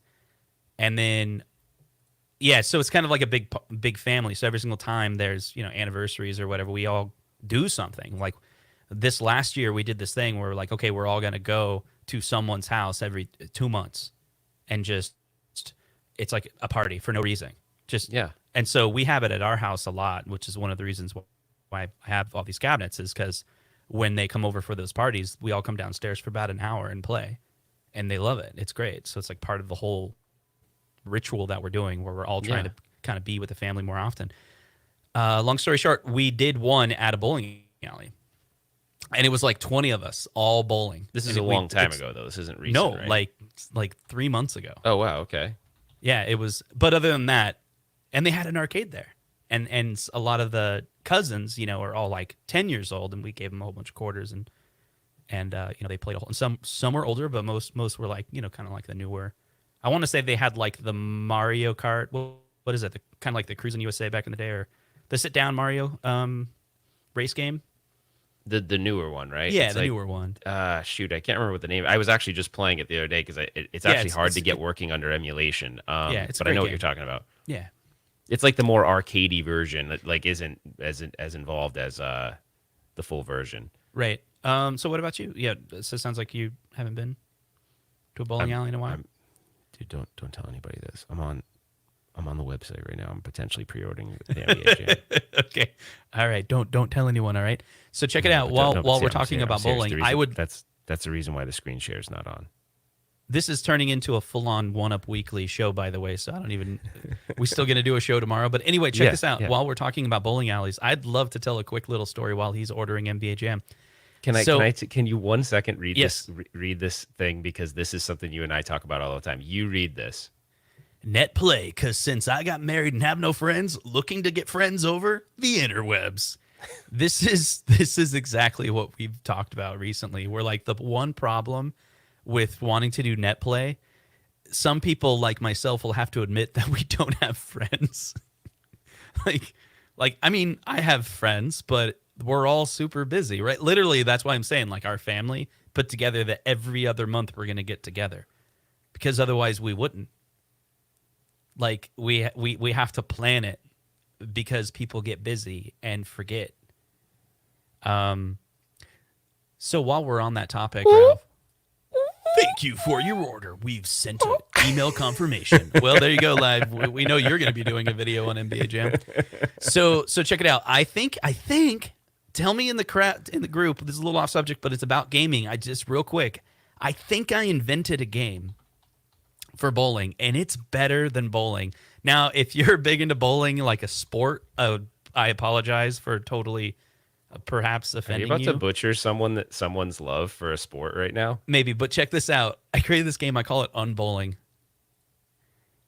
and then yeah, so it's kind of like a big family. So every single time there's anniversaries or whatever, we all do something. Like this last year, we did this thing where we're like, okay, we're all gonna go to someone's house every 2 months, and just it's like a party for no reason. Yeah. And so we have it at our house a lot, which is one of the reasons why I have all these cabinets, is because when they come over for those parties, we all come downstairs for about an hour and play, and they love it. It's great. So it's like part of the whole ritual that we're doing, where we're all trying to kind of be with the family more often. Long story short, we did one at a bowling alley, and it was like 20 of us all bowling. This is a long time ago, though. This isn't recent. No, right? like 3 months ago. Oh wow. Okay. Yeah, it was. But other than that, and they had an arcade there, and a lot of the cousins, are all like 10 years old, and we gave them a whole bunch of quarters, and they played a whole. And some were older, but most were like kind of like the newer. I want to say they had like the Mario Kart. What is it? Kind of like the Cruising USA back in the day, or the sit down Mario race game. The newer one, right? Yeah, it's the like, newer one. Shoot, I can't remember what the name. I was actually just playing it the other day because it's actually hard to get working under emulation. It's a but I know great what game. you're talking about. Yeah. It's like the more arcadey version that like isn't as involved as the full version. Right. So what about you? Yeah. So it sounds like you haven't been to a bowling alley in a while. Dude, don't tell anybody this. I'm on the website right now. I'm potentially pre-ordering the NBA Jam. Okay. All right. Don't tell anyone. All right. So check it out. While we're talking about bowling, I would. That's the reason why the screen share is not on. This is turning into a full-on one-up weekly show, by the way. So I don't even. We're still going to do a show tomorrow. But anyway, check this out. Yeah. While we're talking about bowling alleys, I'd love to tell a quick little story while he's ordering NBA Jam. Can you 1 second read yes. read this thing, because this is something you and I talk about all the time. You read this. Net play, because since I got married and have no friends, looking to get friends over the interwebs. This is exactly what we've talked about recently. We're like, the one problem with wanting to do net play, some people like myself will have to admit that we don't have friends. like I mean, I have friends, but we're all super busy, right? Literally, that's why I'm saying, like, our family put together that every other month we're going to get together, because otherwise we wouldn't. Like, we have to plan it, because people get busy and forget. So while we're on that topic, Ralph, thank you for your order. We've sent an email confirmation. Well, there you go, live. We know you're going to be doing a video on NBA Jam. So check it out. I think. Tell me in the group. This is a little off subject, but it's about gaming. Real quick. I think I invented a game for bowling, and it's better than bowling. Now, if you're big into bowling, like a sport, I apologize for totally, perhaps offending you. Are you about to butcher someone's love for a sport right now? Maybe, but check this out. I created this game. I call it Unbowling.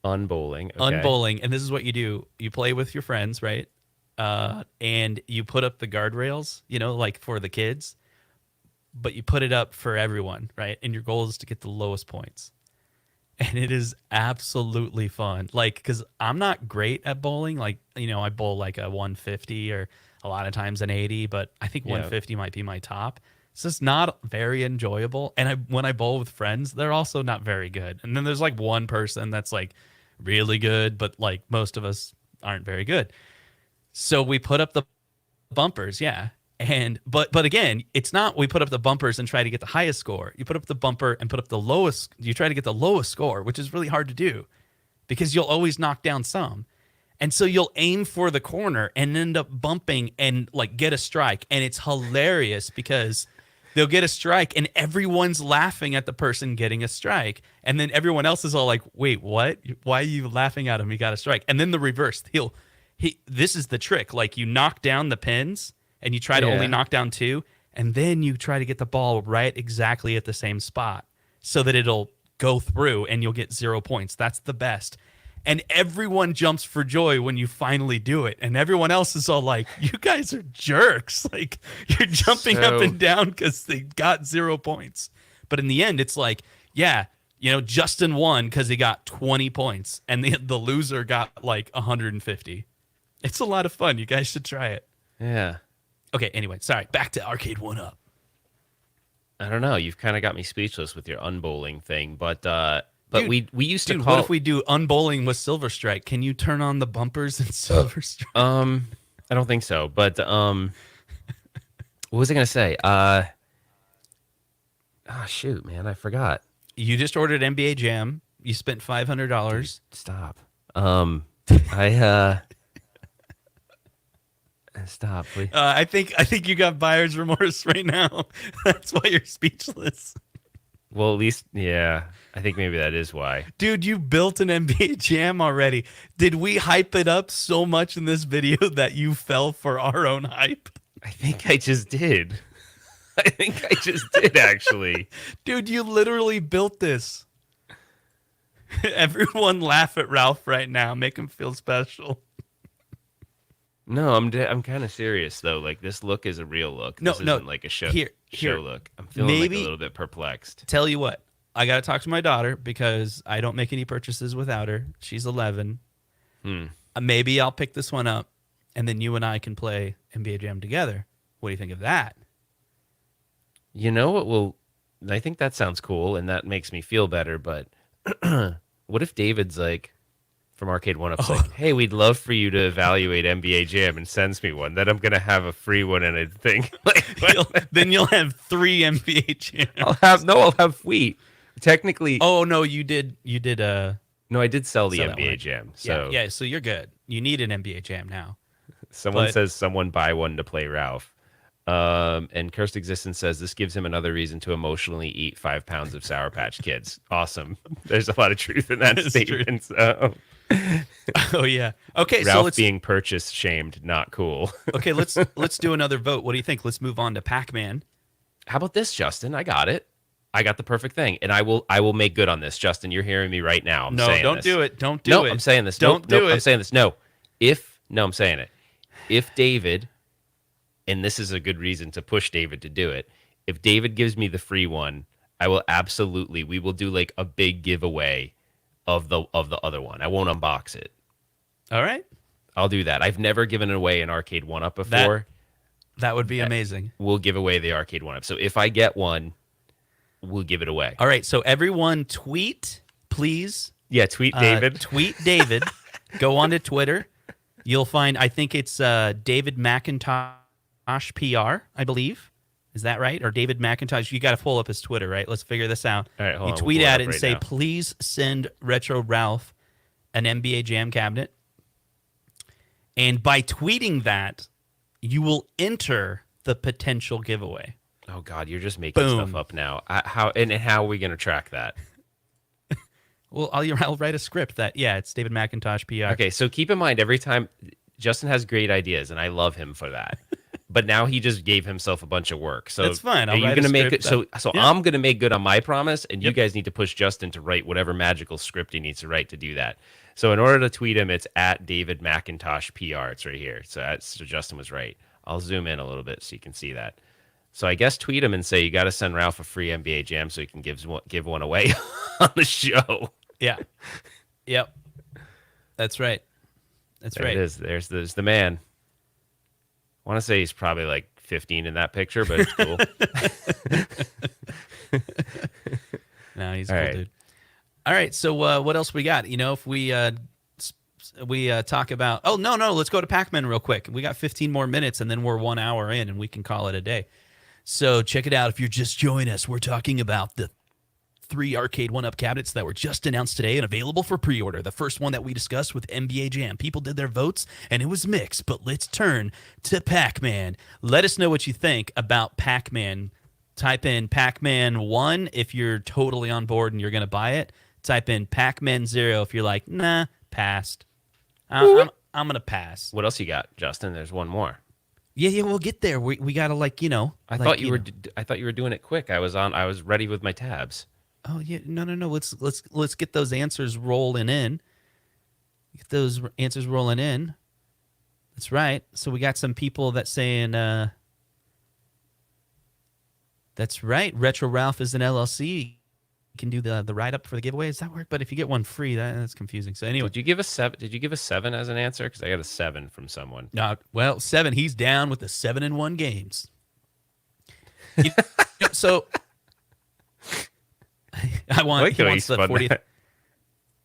Unbowling. Okay. Unbowling, and this is what you do. You play with your friends, right? And you put up the guardrails, like for the kids, but you put it up for everyone, right? And your goal is to get the lowest points. And it is absolutely fun. Like, because I'm not great at bowling. Like, I bowl like a 150 or a lot of times an 80, but I think 150 might be my top. It's just not very enjoyable. And when I bowl with friends, they're also not very good. And then there's like one person that's like really good, but like most of us aren't very good. So we put up the bumpers, yeah. But again, it's not we put up the bumpers and try to get the highest score. You put up the bumper and put up the lowest. You try to get the lowest score, which is really hard to do, because you'll always knock down some. And so you'll aim for the corner and end up bumping and like get a strike. And it's hilarious because they'll get a strike, and everyone's laughing at the person getting a strike, and then everyone else is all like, "Wait, what? Why are you laughing at him? He got a strike." And then the reverse. This is the trick. Like you knock down the pins, and you try to only knock down 2, and then you try to get the ball right exactly at the same spot so that it'll go through, and you'll get 0 points. That's the best. And everyone jumps for joy when you finally do it. And everyone else is all like, you guys are jerks. Like, you're jumping up and down because they got 0 points. But in the end, it's like, yeah, Justin won because he got 20 points. And the loser got like 150. It's a lot of fun. You guys should try it. Yeah. Okay, anyway, sorry. Back to Arcade1up. I don't know. You've kind of got me speechless with your unbowling thing. But Dude, we used to Dude, call... what if we do unbowling with Silver Strike? Can you turn on the bumpers in Silver Strike? I don't think so. But what was I gonna say? Shoot, man, I forgot. You just ordered NBA Jam. You spent $500. Stop. Stop, please. I think you got buyer's remorse right now. That's why you're speechless. Well, at least, yeah. I think maybe that is why. Dude, you built an NBA Jam already. Did we hype it up so much in this video that you fell for our own hype? I think I just did. Actually. Dude, you literally built this. Everyone laugh at Ralph right now. Make him feel special. No, I'm kind of serious though. Like this look is a real look. This isn't like a show look. I'm feeling like a little bit perplexed. Tell you what, I got to talk to my daughter because I don't make any purchases without her. She's 11. Maybe I'll pick this one up, and then you and I can play NBA Jam together. What do you think of that? You know what will... I think that sounds cool, and that makes me feel better, but what if David's like, from Arcade1up, like, hey, we'd love for you to evaluate NBA Jam and sends me one. Then I'm going to have a free one and a thing. Then you'll have 3 NBA Jams. I'll have Wheat. Technically... Oh, no, you did... No, I did sell the sell NBA Jam. So yeah, so you're good. You need an NBA Jam now. Someone says someone buy one to play Ralph. And Cursed Existence says this gives him another reason to emotionally eat 5 pounds of Sour Patch Kids. Awesome. There's a lot of truth in that statement. So. Oh yeah. Okay, Ralph so let's being purchase shamed, not cool. Okay, let's do another vote. What do you think? Let's move on to Pac-Man. How about this, Justin? I got it. I got the perfect thing, and I will make good on this, Justin. You're hearing me right now. I'm saying don't this. do it. Don't do it. I'm saying this. Don't do it. I'm saying this. I'm saying it. If David, and this is a good reason to push David to do it, if David gives me the free one, I will absolutely. We will do like a big giveaway of the other one. I won't unbox it. All right. I'll do that. I've never given away an Arcade1up before. That would be amazing. We'll give away the Arcade1up. So if I get one, we'll give it away. All right. So everyone tweet, please. Yeah, tweet David. Tweet David. Go on to Twitter. You'll find, I think it's David McIntosh PR, I believe. Is that right? Or David McIntosh? You got to pull up his Twitter, right? Let's figure this out. All right, hold on, tweet we'll at it and right say, now. please send RetroRalph an NBA Jam cabinet. And by tweeting that, you will enter the potential giveaway. Oh God, you're just making stuff up now. How are we going to track that? Well, I'll write a script that, it's David McIntosh PR. Okay, so keep in mind every time Justin has great ideas, and I love him for that. But now he just gave himself a bunch of work. So that's fine. Are you going to make it? So yeah. I'm going to make good on my promise, and you guys need to push Justin to write whatever magical script he needs to write to do that. So in order to tweet him, it's at David McIntosh PR. It's right here. So Justin was right. I'll zoom in a little bit so you can see that. So I guess tweet him and say you got to send Ralph a free NBA Jam so he can give one away on the show. Yeah. Yep. That's right. That's there right. It is. There's the man. I want to say he's probably like 15 in that picture, but it's cool. No, he's All a cool right. dude. All right. So what else we got? If we talk about... Oh, no. Let's go to Pac-Man real quick. We got 15 more minutes, and then we're 1 hour in, and we can call it a day. So check it out. If you're just joining us, we're talking about the 3 Arcade1up cabinets that were just announced today and available for pre-order. The first one that we discussed with NBA Jam. People did their votes, and it was mixed, but let's turn to Pac-Man. Let us know what you think about Pac-Man Type in Pac-Man 1 if you're totally on board and you're going to buy it. Type in Pac-Man 0 if you're like, nah, passed. I'm going to pass. What else you got, Justin? There's one more. Yeah, we'll get there. We got to I thought you were doing it quick. I was ready with my tabs. Oh yeah, no. Let's get those answers rolling in. Get those answers rolling in. That's right. So we got some people that saying, that's right. RetroRalph is an LLC. You can do the write-up for the giveaway. Does that work? But if you get one free, that's confusing. So anyway. Did you give a 7? Did you give a 7 as an answer? Because I got a 7 from someone. No, well, 7. He's down with the 7-1 games. So he wants the 40th. That.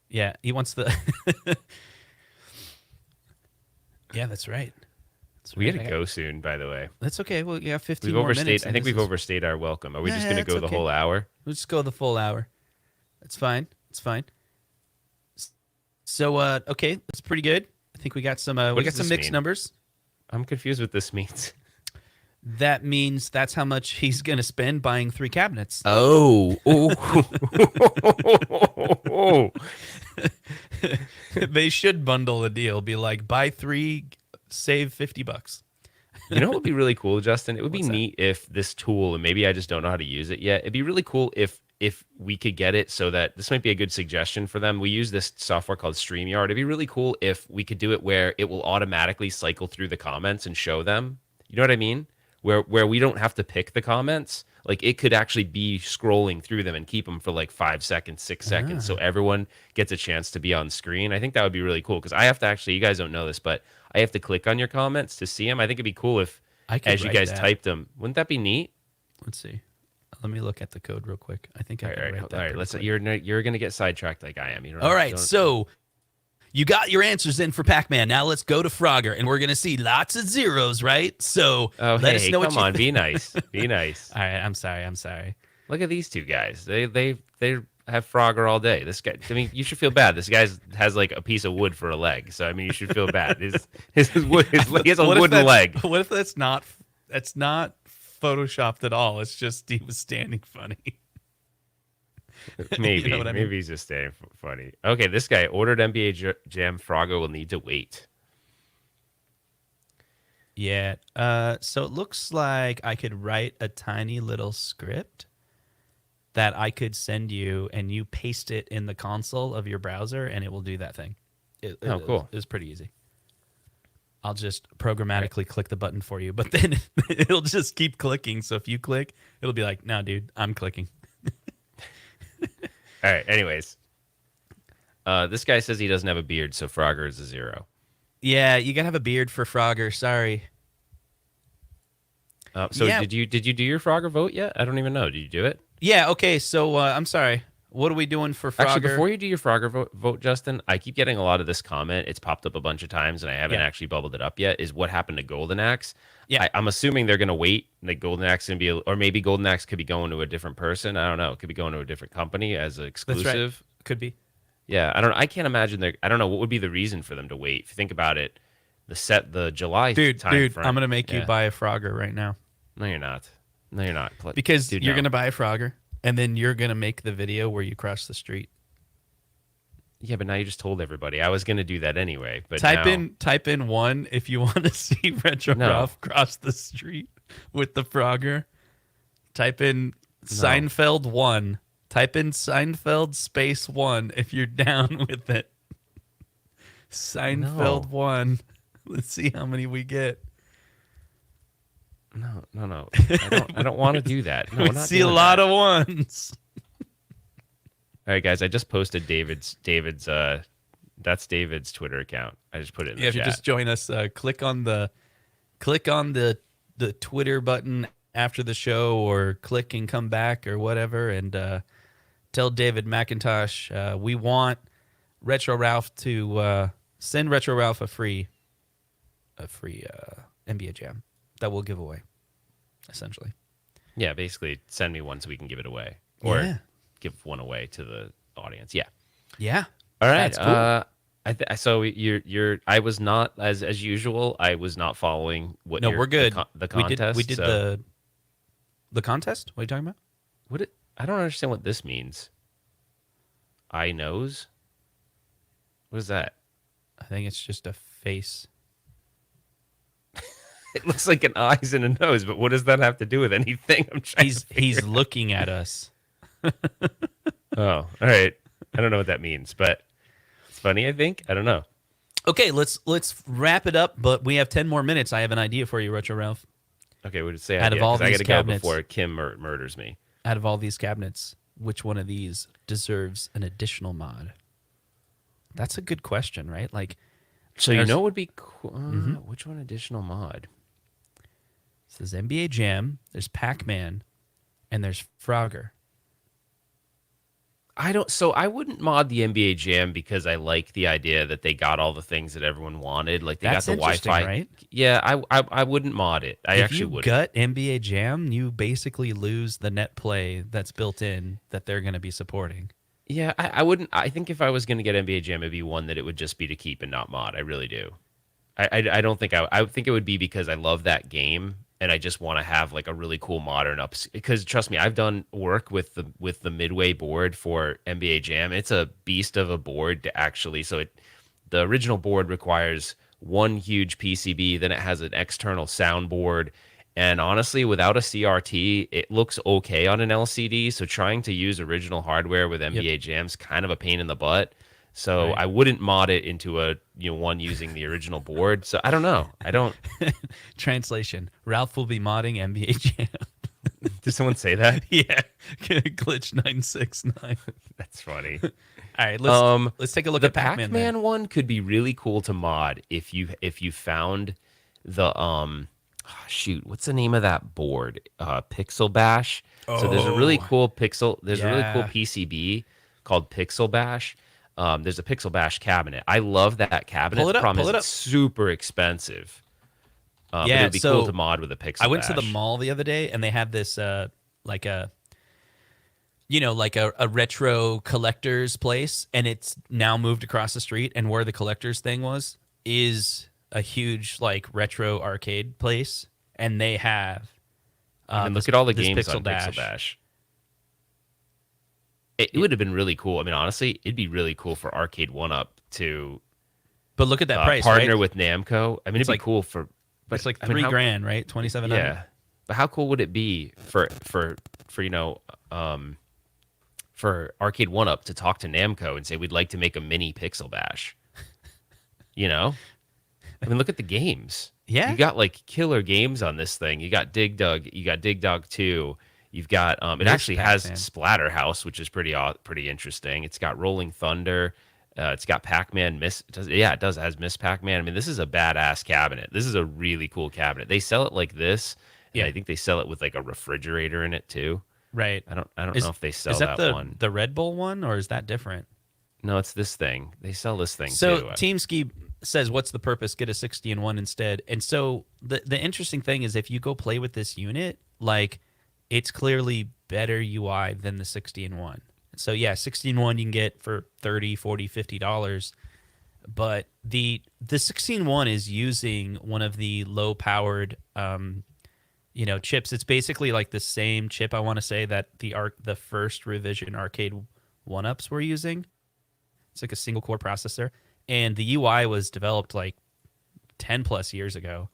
Yeah, he wants the. Yeah, that's right. We got to go soon, by the way. That's okay. Well, yeah, 15 more overstayed. minutes. I think we've overstayed our welcome. Are we just going to go the whole hour? We'll just go the full hour. That's fine. It's fine. So, okay, that's pretty good. I think we got some mixed numbers. I'm confused what this means. That means that's how much he's going to spend buying 3 cabinets. Oh. They should bundle a deal. Be like, buy 3, save $50. You know what would be really cool, Justin? It would be neat if this tool, and maybe I just don't know how to use it yet. It'd be really cool if we could get it so that this might be a good suggestion for them. We use this software called StreamYard. It'd be really cool if we could do it where it will automatically cycle through the comments and show them. You know what I mean? Where we don't have to pick the comments. Like it could actually be scrolling through them and keep them for like 5 seconds, 6 seconds. So everyone gets a chance to be on screen. I think that would be really cool because I have to actually, you guys don't know this, but I have to click on your comments to see them. I think it'd be cool if, as you guys typed them, wouldn't that be neat? Let's see. Let me look at the code real quick. I think I can write that. All right. Let's. You're going to get sidetracked like I am. All right. So you got your answers in for Pac-Man. Now let's go to Frogger, and we're going to see lots of zeros, right? So let us know. Come on, be nice. Be nice. All right. I'm sorry. Look at these two guys. They have Frogger all day. This guy. I mean, you should feel bad. This guy has like a piece of wood for a leg. So I mean, you should feel bad. He has a wooden leg. What if that's not photoshopped at all? It's just he was standing funny. Maybe. You know what I mean? Maybe he's just staying funny. Okay, this guy ordered NBA Jam. Frogger will need to wait. Yeah. So it looks like I could write a tiny little script that I could send you, and you paste it in the console of your browser, and it will do that thing. Cool. It's pretty easy. I'll just programmatically click the button for you, but then it'll just keep clicking. So if you click, it'll be like, no, dude, I'm clicking. All right. Anyways, this guy says he doesn't have a beard, so Frogger is a 0. Yeah, you gotta have a beard for Frogger. Sorry. Did you do your Frogger vote yet? I don't even know. Did you do it? Yeah. Okay. So I'm sorry. What are we doing for Frogger? Actually, before you do your Frogger vote, Justin, I keep getting a lot of this comment. It's popped up a bunch of times, and I haven't actually bubbled it up yet. Is what happened to Golden Axe? Yeah, I'm assuming they're gonna wait. Like Golden Axe gonna be, or maybe Golden Axe could be going to a different person. I don't know. It could be going to a different company as an exclusive. That's right. Could be. Yeah, I can't imagine I don't know what would be the reason for them to wait. If you think about it, the July dude, frame, I'm gonna make you buy a Frogger right now. No, you're not. Because you're gonna buy a Frogger, and then you're gonna make the video where you cross the street. Yeah, but now you just told everybody. I was gonna do that anyway. But type in 1 if you want to see RetroRalph cross the street with the Frogger. Type in Seinfeld 1. Type in Seinfeld space 1 if you're down with it. Seinfeld 1. Let's see how many we get. No. I don't want to do that. No, we see a lot of ones. All right, guys. I just posted David's. That's David's Twitter account. I just put it in the chat. If you just join us, click on the Twitter button after the show, or click and come back or whatever, and tell David McIntosh we want RetroRalph to send RetroRalph a free NBA Jam that we'll give away, essentially. Yeah, basically send me one so we can give it away, or give one away to the audience. Yeah. All right. That's cool. So you're. I was not as usual. I was not following what. No, we're good. The contest. We did the. The contest? What are you talking about? I don't understand what this means. I knows? What is that? I think it's just a face. It looks like an eyes and a nose, but what does that have to do with anything? I'm trying to figure He's looking at us. Oh, all right. I don't know what that means, but it's funny, I think. I don't know. Okay, let's wrap it up, but we have 10 more minutes. I have an idea for you, RetroRalph. Okay, we'll just say Out of idea, all 'cause I these got to go cabinets- before Kim murders me. Out of all these cabinets, which one of these deserves an additional mod? That's a good question, right? Like, So you there's- know what would be cool? Which one additional mod? there's NBA Jam, there's Pac-Man, and there's Frogger. I wouldn't mod the NBA Jam because I like the idea that they got all the things that everyone wanted. Like they That's got the interesting, Wi-Fi. right? Yeah, I wouldn't mod it. I If actually you wouldn't. gut NBA Jam, you basically lose the net play that's built in that they're going to be supporting. Yeah, I wouldn't. I think if I was going to get NBA Jam, it'd be one that it would just be to keep and not mod. I really do. I don't think I would think it would be because I love that game and I just want to have like a really cool modern ups. Because trust me, I've done work with the Midway board for NBA Jam. It's a beast of a board to actually. The original board requires one huge PCB, then it has an external soundboard. And honestly, without a CRT, it looks okay on an LCD. So trying to use original hardware with NBA Jam's kind of a pain in the butt. So Right. I wouldn't mod it into a one using the original board. So I don't know. I don't. Translation: Ralph will be modding NBA Jam. Did someone say that? Yeah, glitch 969. That's funny. All right, let's take a look The at Pac-Man. Pac-Man one could be really cool to mod if you found the shoot, what's the name of that board? Pixel Bash. So there's a really cool There's a really cool Yeah. PCB called Pixel Bash. There's a Pixel Bash cabinet. I love that cabinet. Pull it up, Problem pull is it it's up. super expensive. But Yeah, it'd be so cool to mod with a Pixel I went to the Bash. mall the other day, and they had this like a retro collector's place, and it's now moved across the street. And where the collector's thing was is a huge like retro arcade place, and they have. And this- look at all the this games on Pixel Bash. It would have been really cool. I mean, honestly, it'd be really cool for Arcade1up to But look at that price, partner right? with Namco. I mean, it'd be like- cool for. But It's like I mean, $3 how- grand, right? 2,700. Yeah, but how cool would it be for Arcade1up to talk to Namco and say we'd like to make a mini Pixel Bash? You know, I mean, look at the games. Yeah. You got like killer games on this thing. You got Dig Dug. You got Dig Dug 2. You've got it Miss actually has Pac-Man. Splatterhouse, which is pretty interesting. It's got Rolling Thunder. It's got Pac-Man Miss. It does. It has Miss Pac-Man. I mean, this is a badass cabinet. This is a really cool cabinet. They sell it like this. Yeah, I think they sell it with like a refrigerator in it too. Right. I don't Is- know if they sell Is that the one. the Red Bull one, or is that different? No, it's this thing. They sell this thing So too. Team Ski says, "What's the purpose? Get a 60-in-1 instead." And so the interesting thing is, if you go play with this unit, like it's clearly better UI than the 60-in-1. So yeah, 60-in-1 you can get for $30, $40, $50, but the 60-in-1 is using one of the low-powered chips. It's basically like the same chip, I want to say, that the first revision Arcade 1-ups were using. It's like a single core processor, and the UI was developed like 10 plus years ago.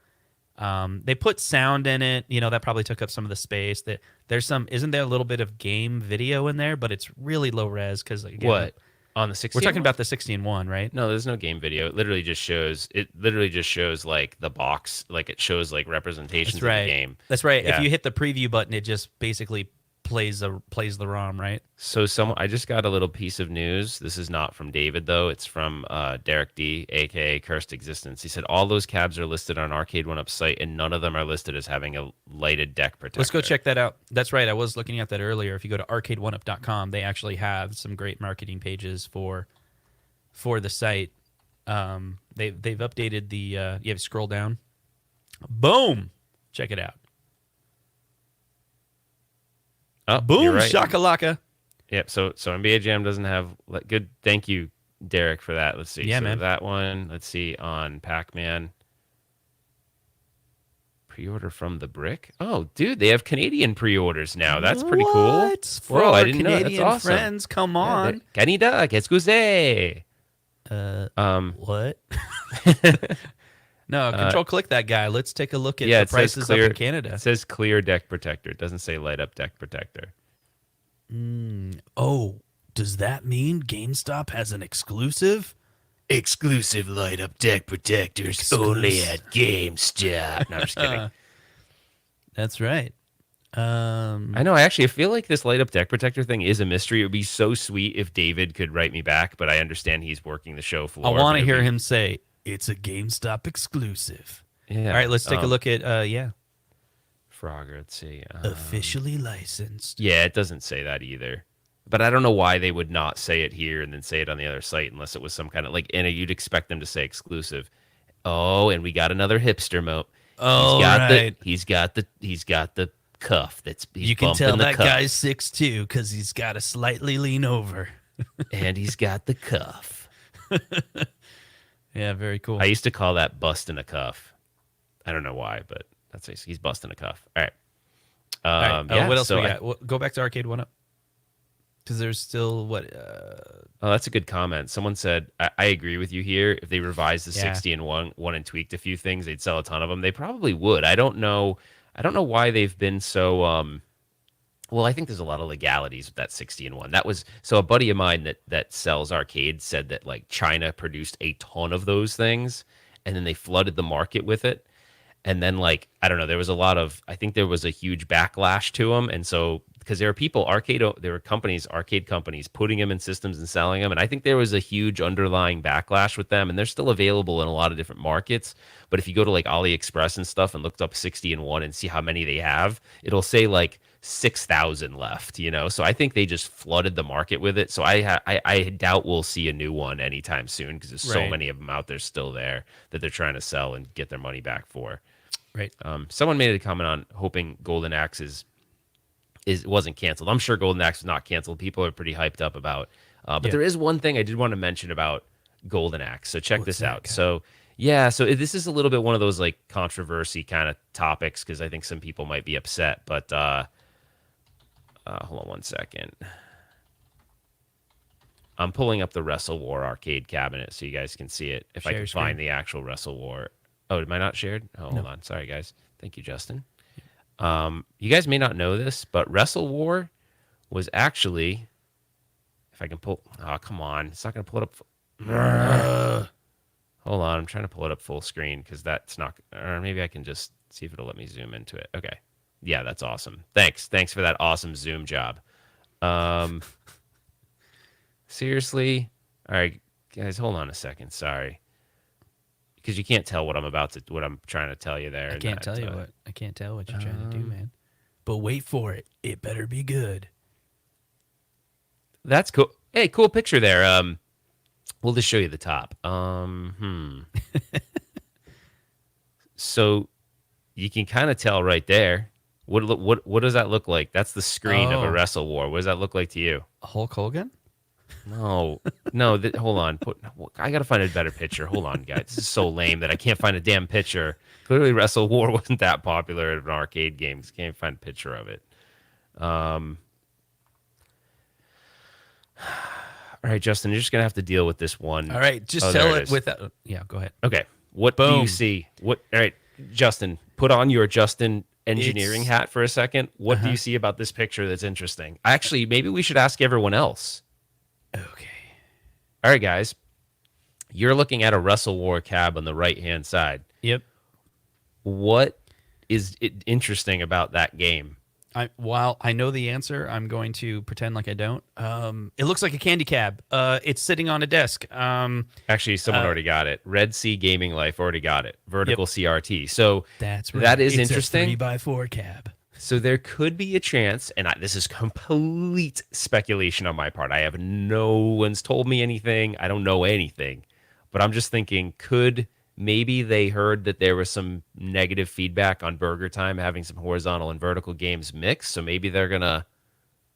They put sound in it, that probably took up some of the space. That isn't there a little bit of game video in there, but it's really low res because What on the 60? we're talking about the 60-in-1, right? No, there's no game video. It literally just shows like the box, like it shows like representations That's right. of the game. That's right. Yeah. If you hit the preview button, it just basically plays the ROM, right? So I just got a little piece of news. This is not from David though. It's from Derek D, aka Cursed Existence. He said all those cabs are listed on Arcade1up's site, and none of them are listed as having a lighted deck protector. Let's go check that out. That's right. I was looking at that earlier. If you go to arcade1up.com, they actually have some great marketing pages for the site. They've updated the. You have to scroll down. Boom! Check it out. Oh, Boom! you're right. Shakalaka. Yep. So NBA Jam doesn't have good. Thank you, Derek, for that. Let's see. Yeah, so man. That one. Let's see on Pac-Man. Pre-order from the Brick. Oh, dude, they have Canadian pre-orders now. That's pretty cool. What? For Whoa, I our didn't know. That's Canadian awesome. friends, come on. Canada, qu'est-ce que c'est? What? No, control-click that guy. Let's take a look at Yeah, the it says prices clear. up in Canada. It says clear deck protector. It doesn't say light up deck protector. Oh, does that mean GameStop has an exclusive? Exclusive light up deck protectors only at GameStop. No, I'm just kidding. That's right. I know. I feel like this light up deck protector thing is a mystery. It would be so sweet if David could write me back, but I understand he's working the show floor. I want to hear him say, it's a GameStop exclusive. Yeah. All right, let's take a look at, Frogger, let's see. officially licensed. Yeah, it doesn't say that either. But I don't know why they would not say it here and then say it on the other site unless it was some kind of like, and you'd expect them to say exclusive. Oh, and we got another hipster moat. Oh, He's got the cuff that's he's you can bumping tell the that cuff. guy's 6'2" because he's got to slightly lean over. And he's got the cuff. Yeah, very cool. I used to call that busting a cuff. I don't know why, but he's busting a cuff. All right. All right, Yeah, what else so we got? Go back to Arcade1up. Because there's still, Oh, that's a good comment. Someone said, I agree with you here. If they revised the 60 and one and tweaked a few things, they'd sell a ton of them. They probably would. I don't know why they've been so well, I think there's a lot of legalities with that 60 and 1. That was so a buddy of mine that sells arcades said that like China produced a ton of those things and then they flooded the market with it. And then like, I don't know, there was I think there was a huge backlash to them. And so because there were arcade companies putting them in systems and selling them. And I think there was a huge underlying backlash with them. And they're still available in a lot of different markets. But if you go to like AliExpress and stuff and looked up 60 and 1 and see how many they have, it'll say like 6,000 left, So I think they just flooded the market with it. So I doubt we'll see a new one anytime soon because there's so many of them out there still there that they're trying to sell and get their money back for. right. Someone made a comment on hoping Golden Axe wasn't canceled. I'm sure Golden Axe was not canceled. People are pretty hyped up about. But there is one thing I did want to mention about Golden Axe. So check this out. So this is a little bit one of those like controversy kind of topics because I think some people might be upset. But hold on one second. I'm pulling up the Wrestle War arcade cabinet so you guys can see it. If I can find the actual Wrestle War. Oh, am I not shared? Oh, hold on. Sorry, guys. Thank you, Justin. You guys may not know this, but Wrestle War was actually, if I can pull, oh, come on. It's not going to pull it up. Hold on. I'm trying to pull it up full screen because that's not, or maybe I can just see if it'll let me zoom into it. Okay. Yeah, that's awesome. Thanks for that awesome zoom job. Seriously? All right, guys, hold on a second. Sorry. Because you can't tell what I'm trying to tell you there. I can't tell what you're trying to do, man. But wait for it. It better be good. That's cool. Hey, cool picture there. We'll just show you the top. So you can kind of tell right there. What does that look like? That's the screen of a Wrestle War. What does that look like to you? Hulk Hogan? No. Hold on. I got to find a better picture. Hold on, guys. This is so lame that I can't find a damn picture. Clearly, Wrestle War wasn't that popular in arcade games. Can't find a picture of it. All right, Justin, you're just going to have to deal with this one. All right, just tell it without. Yeah, go ahead. Okay. What do you see? All right, Justin, put on your Justin engineering hat for a second. What do you see about this picture that's interesting? Actually, maybe we should ask everyone else. Okay. All right, guys. You're looking at a Wrestle War cab on the right-hand side. Yep. What is interesting about that game? While I know the answer, I'm going to pretend like I don't. It looks like a candy cab. It's sitting on a desk. Actually, someone already got it. Red Sea Gaming Life already got it. Vertical CRT. So that's right. That is it's interesting. A 3x4 cab. So there could be a chance, and this is complete speculation on my part. No one's told me anything. I don't know anything. But I'm just thinking, maybe they heard that there was some negative feedback on Burger Time having some horizontal and vertical games mixed. So maybe they're going to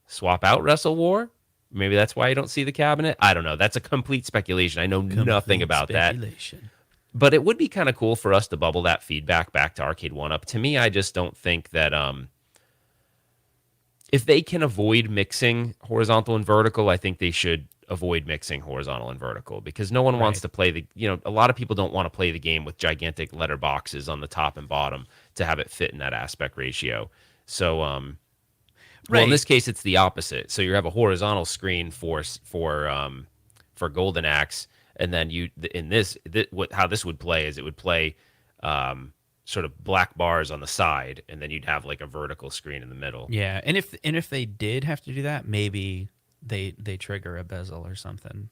swap out Wrestle War. Maybe that's why you don't see the cabinet. I don't know. That's a complete speculation. I know nothing about that. But it would be kind of cool for us to bubble that feedback back to Arcade1up. To me, I just don't think that if they can avoid mixing horizontal and vertical, I think they should avoid mixing horizontal and vertical, because no one wants to play a lot of people don't want to play the game with gigantic letter boxes on the top and bottom to have it fit in that aspect ratio. So, well, in this case, it's the opposite. So you have a horizontal screen for Golden Axe, and then how this would play is it would play sort of black bars on the side, and then you'd have like a vertical screen in the middle. Yeah, and if they did have to do that, maybe they trigger a bezel or something,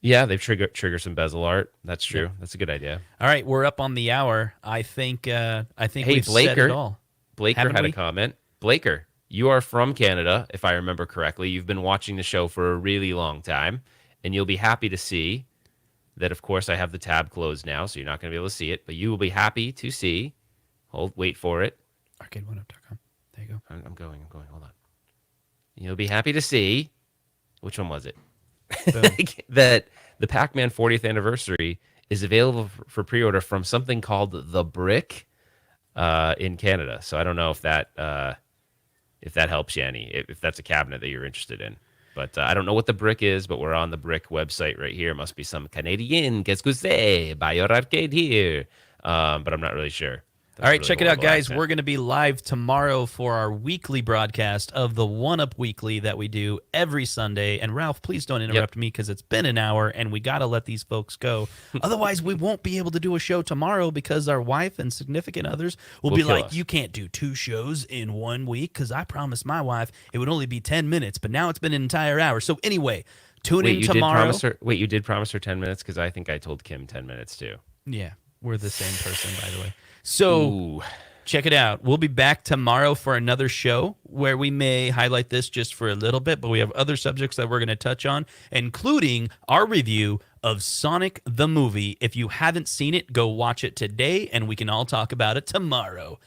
Yeah, they've trigger some bezel art. That's true. Yep. That's a good idea. All right, we're up on the hour. I think hey, we've said it all. Blaker had a comment. Blaker, you are from Canada, if I remember correctly. You've been watching the show for a really long time, and you'll be happy to see that, of course, I have the tab closed now, so you're not going to be able to see it, but you will be happy to see. Wait for it. Arcade1up.com. There you go. I'm going. Hold on. You'll be happy to see, which one was it? That the Pac-Man 40th anniversary is available for pre-order from something called The Brick in Canada. So I don't know if that helps you any, if that's a cabinet that you're interested in. But I don't know what The Brick is, but we're on the Brick website right here. It must be some Canadian. Qu'est-ce que c'est? Buy your arcade here. But I'm not really sure. All right, check it out, guys. We're going to be live tomorrow for our weekly broadcast of the 1UP Weekly that we do every Sunday. And Ralph, please don't interrupt me, because it's been an hour and we got to let these folks go. Otherwise, we won't be able to do a show tomorrow, because our wife and significant others will be like, you can't do 2 shows in 1 week, because I promised my wife it would only be 10 minutes, but now it's been an entire hour. So anyway, tune in tomorrow. You did promise her 10 minutes? Because I think I told Kim 10 minutes too. Yeah, we're the same person, by the way. So check it out. We'll be back tomorrow for another show where we may highlight this just for a little bit, but we have other subjects that we're going to touch on, including our review of Sonic the Movie. If you haven't seen it, go watch it today, and we can all talk about it tomorrow.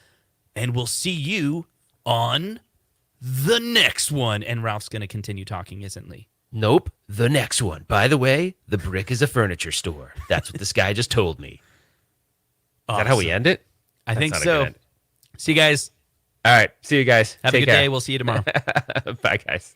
And we'll see you on the next one. And Ralph's going to continue talking, isn't he? Nope, the next one. By the way, The Brick is a furniture store. That's what this guy just told me. Is that how we end it? I think so. See you guys. All right. See you guys. Have a good day. We'll see you tomorrow. Bye, guys.